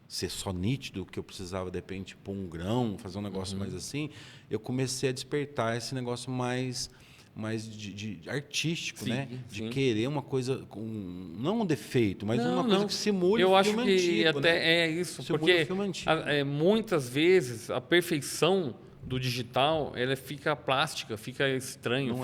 ser só nítido, que eu precisava, de repente, pôr um grão, fazer um negócio mais assim. Eu comecei a despertar esse negócio mais de artístico, sim, né? Sim. De querer uma coisa não um defeito, mas uma coisa que simule o filme antigo. Eu acho que até né? é isso, simule porque o filme antigo. Muitas vezes a perfeição do digital, ela fica plástica, fica estranho,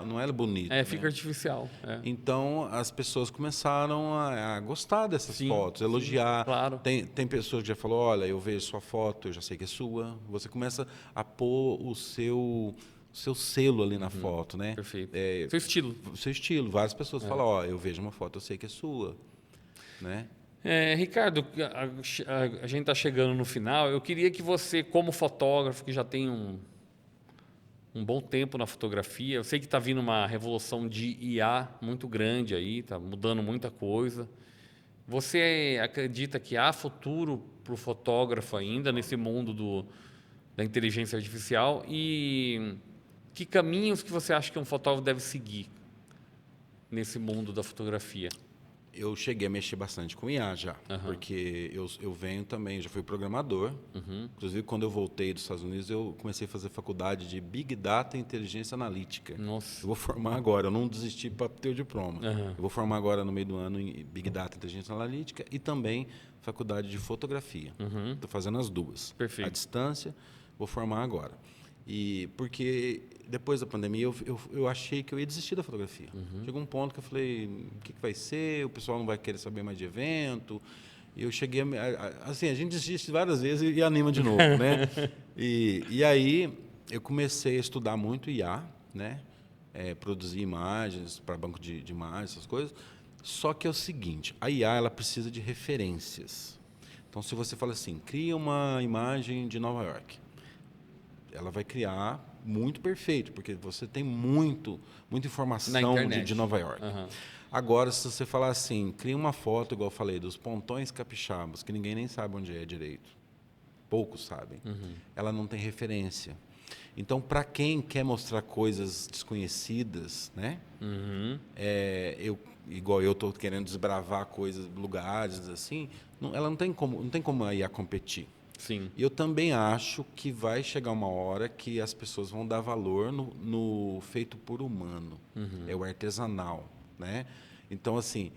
não é bonito. Fica artificial. Então as pessoas começaram a gostar dessas fotos, elogiar. Claro. Tem pessoas que já falou, olha, eu vejo sua foto, eu já sei que é sua. Você começa a pôr o seu selo ali na foto, né? Perfeito. Seu estilo. Seu estilo. Várias pessoas falam, eu vejo uma foto, eu sei que é sua, né? Ricardo, a gente está chegando no final. Eu queria que você, como fotógrafo, que já tem um bom tempo na fotografia, eu sei que está vindo uma revolução de IA muito grande aí, está mudando muita coisa. Você acredita que há futuro para o fotógrafo ainda nesse mundo da inteligência artificial? E que caminhos que você acha que um fotógrafo deve seguir nesse mundo da fotografia? Eu cheguei a mexer bastante com IA já, porque eu venho também, já fui programador. Inclusive, quando eu voltei dos Estados Unidos, eu comecei a fazer faculdade de Big Data e Inteligência Analítica. Nossa. Eu vou formar agora, eu não desisti para ter o diploma. Eu vou formar agora no meio do ano em Big Data e Inteligência Analítica e também faculdade de fotografia. Estou fazendo as duas. Perfeito. À distância, vou formar agora. Porque depois da pandemia eu achei que eu ia desistir da fotografia. Chegou um ponto que eu falei, o que vai ser? O pessoal não vai querer saber mais de evento. E eu cheguei assim, a gente desiste várias vezes e anima de novo, né? E aí eu comecei a estudar muito IA, né? Produzir imagens para banco de imagens, essas coisas. Só que é o seguinte, a IA ela precisa de referências. Então, se você fala assim, cria uma imagem de Nova York, ela vai criar muito perfeito, porque você tem muita informação de Nova York. Agora, se você falar assim, cria uma foto, igual eu falei, dos pontões capixabas, que ninguém nem sabe onde é direito. Poucos sabem. Ela não tem referência. Então, para quem quer mostrar coisas desconhecidas, né? Igual eu estou querendo desbravar coisas, lugares assim, ela não tem como a IA competir. Sim. E eu também acho que vai chegar uma hora que as pessoas vão dar valor no feito por humano. É o artesanal, né? Então, assim,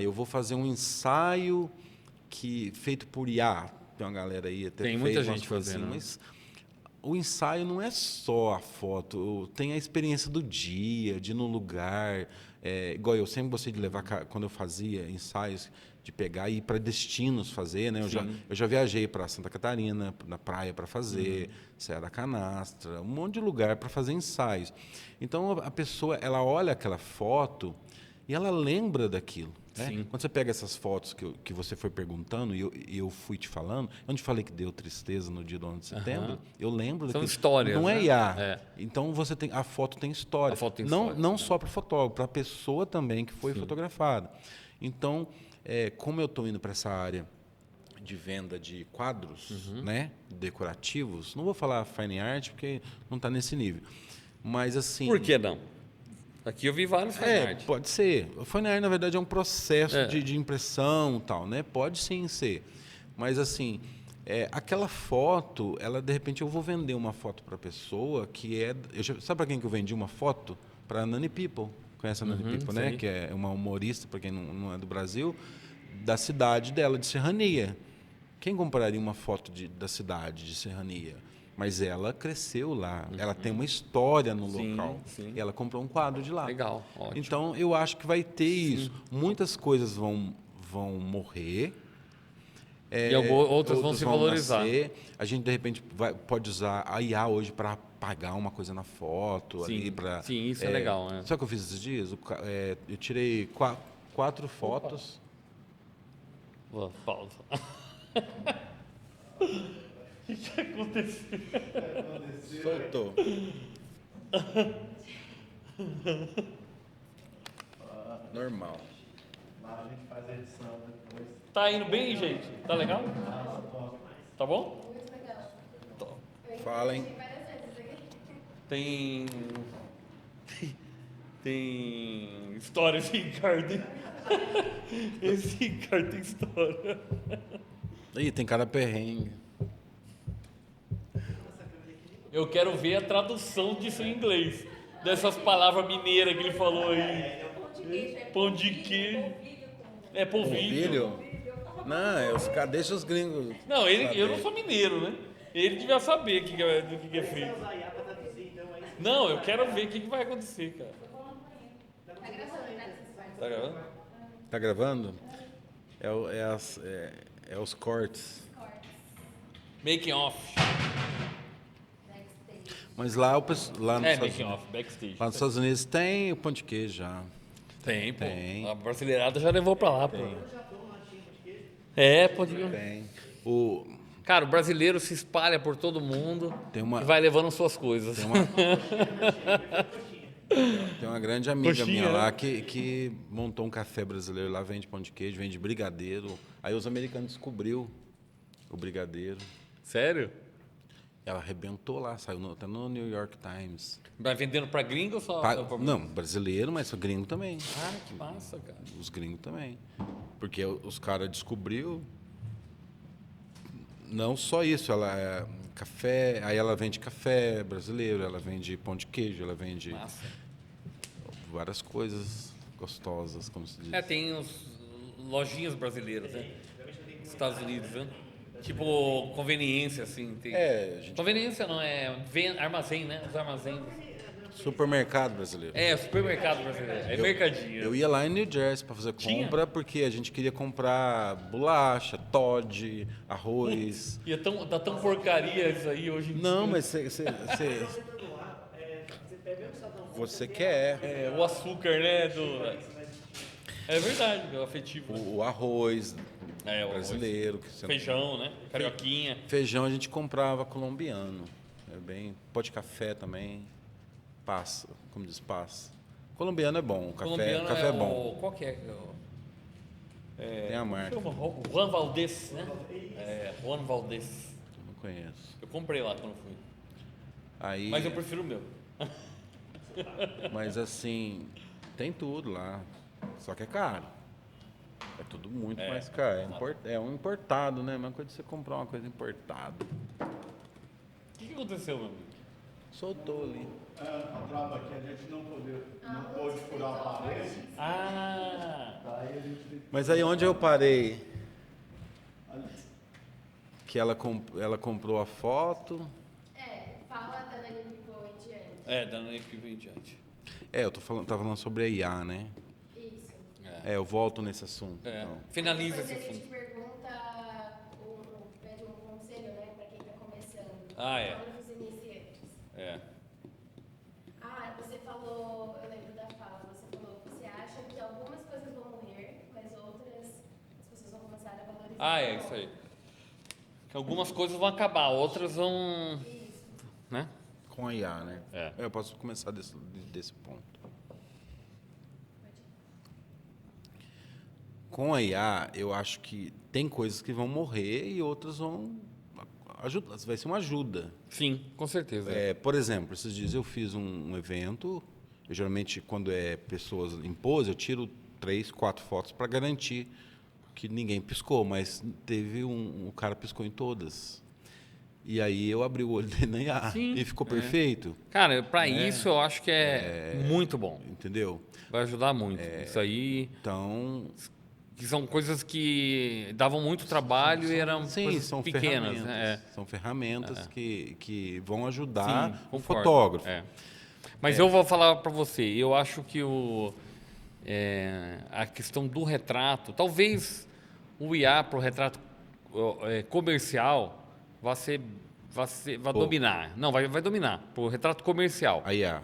eu vou fazer um ensaio feito por IA. Tem uma galera aí até tem muita gente fazendo. Assim, mas o ensaio não é só a foto, tem a experiência do dia, de ir no lugar. Igual eu sempre gostei de levar, quando eu fazia ensaios, de pegar e ir para destinos fazer, né? Eu já viajei para Santa Catarina, na praia para fazer, Serra da Canastra, um monte de lugar para fazer ensaios. Então a pessoa, ela olha aquela foto e ela lembra daquilo. Né? Quando você pega essas fotos que você foi perguntando e eu fui te falando, eu não te falei que deu tristeza no dia do 11 de setembro, eu lembro São daquilo. histórias, Não é né? IA. Então a foto tem história. A foto tem não história, não só para o fotógrafo, para a pessoa também que foi Sim. fotografada. Então, como eu estou indo para essa área de venda de quadros, né, decorativos, não vou falar fine art porque não está nesse nível, mas assim. Por que não? Aqui eu vi vários fine art. Pode ser. O fine art, na verdade, é um processo É. de impressão e tal, né? Pode sim ser. Mas, assim, aquela foto, ela, de repente, eu vou vender uma foto para a pessoa que é... sabe para quem que eu vendi uma foto? Para a Nani People. Conhece a Nani People, né? Sei. Que é uma humorista, para quem não é do Brasil, da cidade dela, de Serrania. Quem compraria uma foto da cidade de Serrania? Mas ela cresceu lá, ela tem uma história no local. Sim. E ela comprou um quadro de lá. Legal, ótimo. Então, eu acho que vai ter isso. Muitas coisas vão morrer. E outras vão se valorizar. Nascer. A gente, de repente, pode usar a IA hoje para apagar uma coisa na foto. Sim, ali sim, isso é legal. Né? Sabe o que eu fiz esses dias? Eu tirei 4 fotos. Pausa. O que aconteceu? Soltou. Normal. Lá a gente faz a edição depois. Tá indo bem, gente? Tá legal? Tá bom? Muito legal. Falem. Tem várias vezes aqui. Tem história esse Ricardo. Hein? Esse Ricardo tem história. Ih, tem cada perrengue. Eu quero ver a tradução disso em inglês. Dessas palavras mineiras que ele falou aí. Pão de queijo. É polvilho. Filho? Não, os caras deixam os gringos. Não, eu saber. não sou mineiro, né? Ele devia saber do que é feito. Usar IA para traduzir, então é isso. Não, eu quero ver o que vai acontecer, cara. Tá gravando, né? Tá gravando? Tá gravando? É os cortes. Making off. Backstage. Mas lá nos Estados Making Unidos, off, backstage. lá nos Estados Unidos tem o pão de queijo já. Tem, pô. Tem. A brasileirada já levou pra lá, pô. É, pode ir. Tem. Cara, o brasileiro se espalha por todo mundo Tem uma- e vai levando suas coisas. Tem uma grande amiga Coxinha, minha né? lá que montou um café brasileiro lá, vende pão de queijo, vende brigadeiro. Aí os americanos descobriu o brigadeiro. Sério? Ela arrebentou lá, saiu até no New York Times. Vai vendendo pra gringo ou só? Não, brasileiro, mas gringo também. Ah, que massa, cara. Os gringos também. Porque os caras descobriu. Não só isso, ela café, aí ela vende café brasileiro, ela vende pão de queijo, ela vende Massa. várias coisas gostosas, como se diz. Tem uns lojinhas brasileiras, né? Estados Unidos, né? Tipo, conveniência, assim. Tem... Conveniência não, armazém, né? Os armazéns. Supermercado brasileiro. Supermercado brasileiro. É mercadinho. Eu ia lá em New Jersey para fazer Tinha? compra porque a gente queria comprar bolacha, Toddy, arroz. E tá tão porcaria isso aí hoje em dia. Não, mas Você pega o Estadão. você quer O açúcar, né? É verdade, o afetivo. o arroz O brasileiro. Que você não- feijão, né? Carioquinha. Feijão a gente comprava colombiano. Pó de café também. Passa, como diz, passa. Colombiano é bom, Colombiano café é bom. Qual que é? Tem a marca, Chama Juan Valdez, né? Juan Valdez. não conheço. Eu comprei lá quando fui. Aí, Mas eu prefiro o meu. mas assim, tem tudo lá. Só que é caro. É tudo muito mais caro. É um importado, né? A mesma coisa de você comprar uma coisa importada. O que aconteceu, meu amigo? Soltou ali. A trava aqui, a gente não pôde furar a parede. Daí a gente Mas aí onde eu parei? Que ela comprou a foto. fala da Nani People em diante. Da Nani People em diante. Eu tava falando sobre a IA, né? Isso. Eu volto nesse assunto. Então. Finaliza Depois esse a gente assunto. pergunta, pede um conselho, né, para quem está começando. Para os iniciantes. Você falou, eu lembro da fala, você falou que você acha que algumas coisas vão morrer, mas outras as pessoas vão começar a valorizar. Isso aí. Que algumas coisas vão acabar, outras vão... Isso. Né? Com a IA, né? Eu posso começar desse ponto. Com a IA, eu acho que tem coisas que vão morrer e outras vão ajudar. Vai ser uma ajuda. Sim, com certeza. Por exemplo, esses dias eu fiz um evento. Eu, geralmente, quando é pessoas em pose, eu tiro 3, 4 fotos para garantir que ninguém piscou, mas teve o cara piscou em todas. E aí eu abri o olho dele na IA e ficou perfeito. Cara, para isso eu acho que é muito bom. Entendeu? Vai ajudar muito. Isso aí... Então... Que são coisas que davam muito trabalho e eram coisas são pequenas. ferramentas. São ferramentas que vão ajudar o concordo. fotógrafo. Mas eu vou falar para você, eu acho que a questão do retrato, talvez o IA para o retrato comercial vai dominar. Não, vai dominar. Para o retrato comercial. A IA.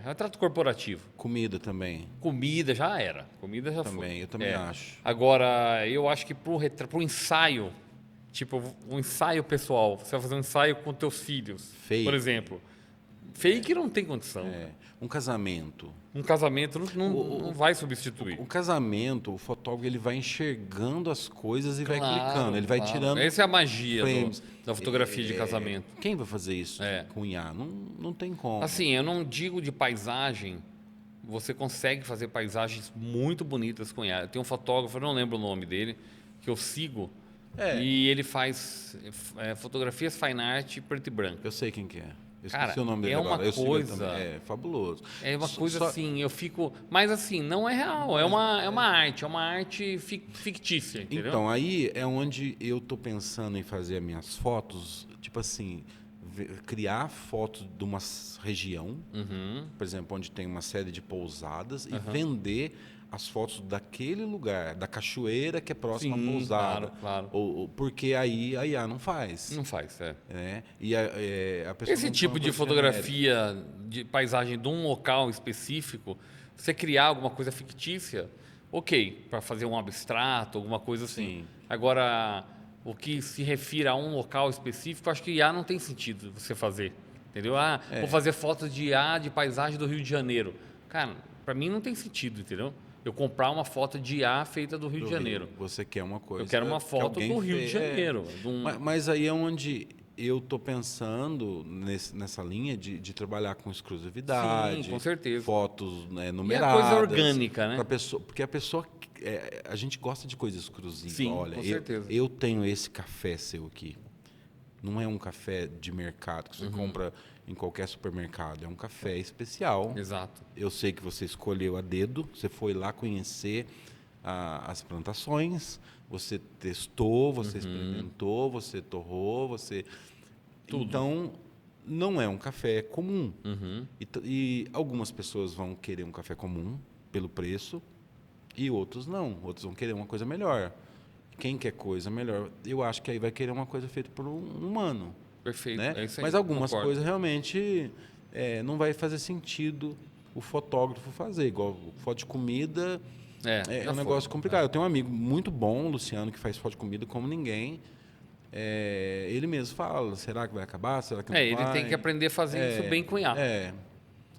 Retrato corporativo. Comida também. Comida já era. Comida já também, foi. Eu também acho. Agora, eu acho que pro ensaio, tipo, um ensaio pessoal, você vai fazer um ensaio com teus filhos, Fake. por exemplo. Fake não tem condição. Um casamento. Um casamento não vai substituir. O casamento, o fotógrafo, ele vai enxergando as coisas e vai clicando. Ele vai tirando. Essa é a magia frames. da fotografia de casamento. Quem vai fazer isso com IA? Não tem como. Assim, eu não digo de paisagem. Você consegue fazer paisagens muito bonitas com IA. Tem um fotógrafo, eu não lembro o nome dele, que eu sigo. E ele faz fotografias fine art preto e branco. Eu sei quem que é. Eu Cara, esqueci o nome dele é uma agora. coisa... É fabuloso. É uma coisa assim, eu fico... Mas assim, não é real, é uma arte fictícia, entendeu? Então, aí é onde eu tô pensando em fazer as minhas fotos, tipo assim, criar fotos de uma região, por exemplo, onde tem uma série de pousadas, e vender as fotos daquele lugar, da cachoeira que é próxima à pousada. Claro. Porque aí a IA não faz. Não faz, E a pessoa Esse não tipo de fotografia de paisagem de um local específico, você criar alguma coisa fictícia, ok, para fazer um abstrato, alguma coisa assim. Sim. Agora, o que se refira a um local específico, acho que IA não tem sentido você fazer. Entendeu? Vou fazer fotos de IA de paisagem do Rio de Janeiro. Cara, para mim não tem sentido, entendeu? Eu comprar uma foto de IA feita do Rio de Janeiro. Você quer uma coisa. Eu quero uma foto do Rio de Janeiro. Mas aí é onde eu estou pensando nessa linha de trabalhar com exclusividade. Sim, com certeza. Fotos numeradas. E a coisa orgânica, né? Porque a pessoa... a gente gosta de coisa exclusiva. Sim, olha, com certeza. Eu tenho esse café seu aqui. Não é um café de mercado que você compra em qualquer supermercado. É um café especial. Exato. Eu sei que você escolheu a dedo, você foi lá conhecer as plantações, você testou, você experimentou, você torrou, você... Tudo. Então, não é um café comum. E algumas pessoas vão querer um café comum pelo preço e outros não. Outros vão querer uma coisa melhor. Quem quer coisa melhor, eu acho que aí vai querer uma coisa feita por um humano. Perfeito. Né? É isso aí, mas algumas concordo. coisas realmente não vai fazer sentido o fotógrafo fazer. Igual foto de comida é um negócio complicado. Eu tenho um amigo muito bom, Luciano, que faz foto de comida como ninguém. Ele mesmo fala, será que vai acabar? Será que não vai? Ele tem que aprender a fazer isso bem com IA.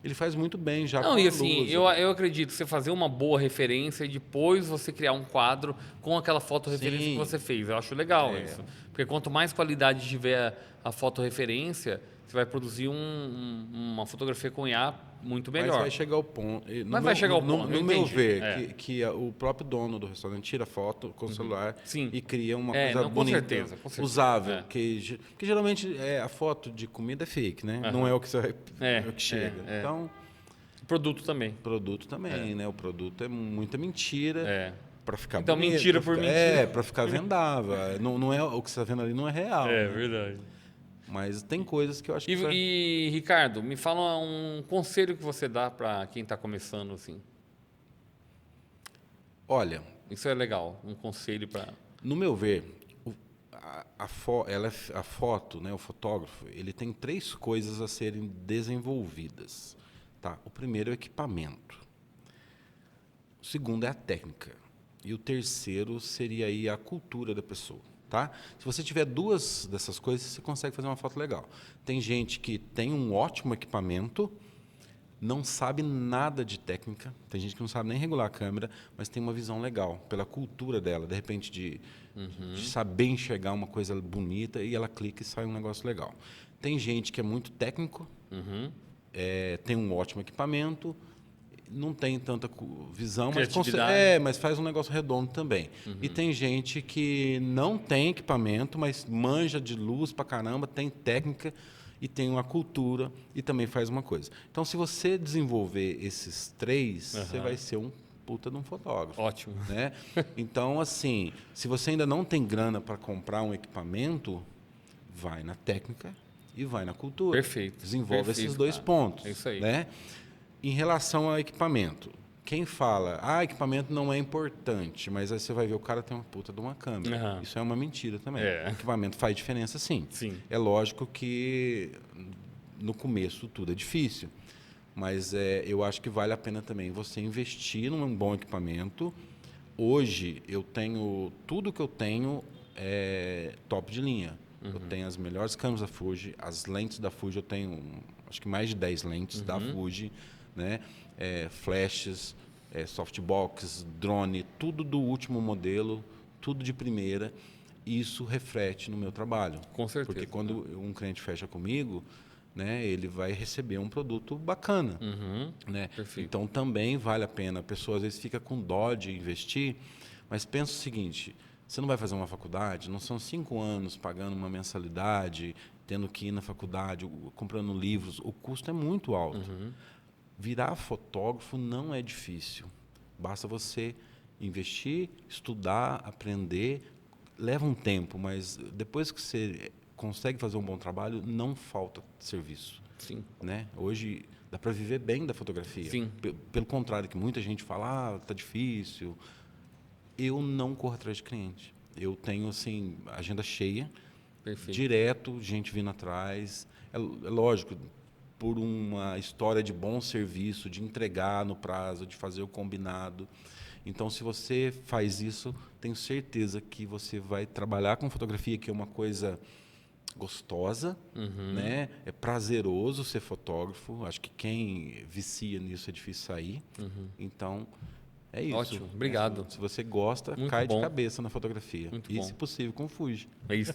Ele faz muito bem já com Não, a e assim, luz. eu acredito que você fazer uma boa referência e depois você criar um quadro com aquela foto referência que você fez. Eu acho legal isso. Porque quanto mais qualidade tiver a foto referência, você vai produzir uma fotografia com IA muito melhor. Mas vai chegar ao ponto. No eu meu entendi. ver, que o próprio dono do restaurante tira foto com o celular e cria uma coisa não, bonita, com certeza. usável. Que geralmente a foto de comida é fake, né? Não é o que você é o que chega. Então, produto também. produto também, né? O produto é muita mentira. Para ficar Então, bonito, mentira por mentira. para ficar vendável. Não é o que você está vendo ali não é real. É verdade. Mas tem coisas que eu acho que... E, Ricardo, me fala um conselho que você dá para quem está começando assim. Olha... Isso é legal, um conselho para... No meu ver, a foto, né, o fotógrafo, ele tem 3 coisas a serem desenvolvidas. Tá? O primeiro é o equipamento. O segundo é a técnica. E o terceiro seria aí a cultura da pessoa. Tá? Se você tiver 2 dessas coisas, você consegue fazer uma foto legal. Tem gente que tem um ótimo equipamento, não sabe nada de técnica, tem gente que não sabe nem regular a câmera, mas tem uma visão legal, pela cultura dela, de repente de saber enxergar uma coisa bonita e ela clica e sai um negócio legal. Tem gente que é muito técnico, tem um ótimo equipamento, não tem tanta visão, mas faz um negócio redondo também. E tem gente que não tem equipamento, mas manja de luz pra caramba, tem técnica e tem uma cultura e também faz uma coisa. Então, se você desenvolver esses 3, você vai ser um puta de um fotógrafo. Ótimo. Né? Então, assim, se você ainda não tem grana para comprar um equipamento, vai na técnica e vai na cultura. Perfeito. Desenvolve esses 2 pontos. É isso aí. Né? Em relação ao equipamento, quem fala, equipamento não é importante, mas aí você vai ver o cara tem uma puta de uma câmera. Isso é uma mentira também. O equipamento faz diferença, sim. É lógico que no começo tudo é difícil, mas eu acho que vale a pena também você investir num bom equipamento. Hoje, tudo que eu tenho é top de linha. Eu tenho as melhores câmeras da Fuji, as lentes da Fuji, eu tenho acho que mais de 10 lentes da Fuji, né? Flashes, softbox, drone, tudo do último modelo, tudo de primeira. Isso reflete no meu trabalho. Com certeza. Porque quando um cliente fecha comigo, né, ele vai receber um produto bacana. Né? Então também vale a pena. A pessoa às vezes fica com dó de investir, mas pensa o seguinte: você não vai fazer uma faculdade, não são 5 anos pagando uma mensalidade, tendo que ir na faculdade, comprando livros, o custo é muito alto. Virar fotógrafo não é difícil. Basta você investir, estudar, aprender. Leva um tempo, mas depois que você consegue fazer um bom trabalho, não falta serviço. Sim. Né? Hoje dá para viver bem da fotografia. Sim. Pelo contrário, que muita gente fala, tá difícil. Eu não corro atrás de cliente. Eu tenho assim agenda cheia. Perfeito. Direto, gente vindo atrás. É lógico, por uma história de bom serviço, de entregar no prazo, de fazer o combinado. Então, se você faz isso, tenho certeza que você vai trabalhar com fotografia, que é uma coisa gostosa, né? É prazeroso ser fotógrafo. Acho que quem vicia nisso é difícil sair. Então, é isso. Ótimo, obrigado. Se você gosta, Muito cai bom. de cabeça na fotografia. Muito E, bom. se possível, com Fuji. É isso.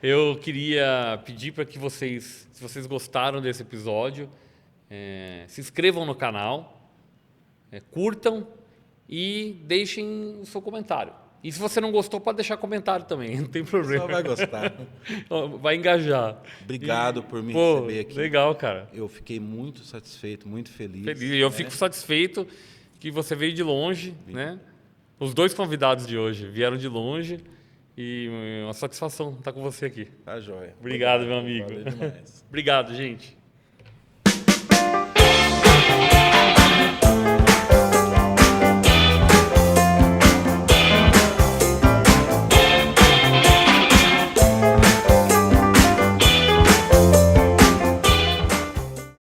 Eu queria pedir para que vocês, se vocês gostaram desse episódio, se inscrevam no canal, curtam e deixem o seu comentário. E se você não gostou, pode deixar comentário também, não tem problema. Só vai gostar. Vai engajar. Obrigado por me receber aqui. Legal, cara. Eu fiquei muito satisfeito, muito feliz. Eu fico satisfeito que você veio de longe, né? Os 2 convidados de hoje vieram de longe e uma satisfação estar com você aqui. Tá joia. Obrigado, meu amigo. Valeu demais. Obrigado, gente.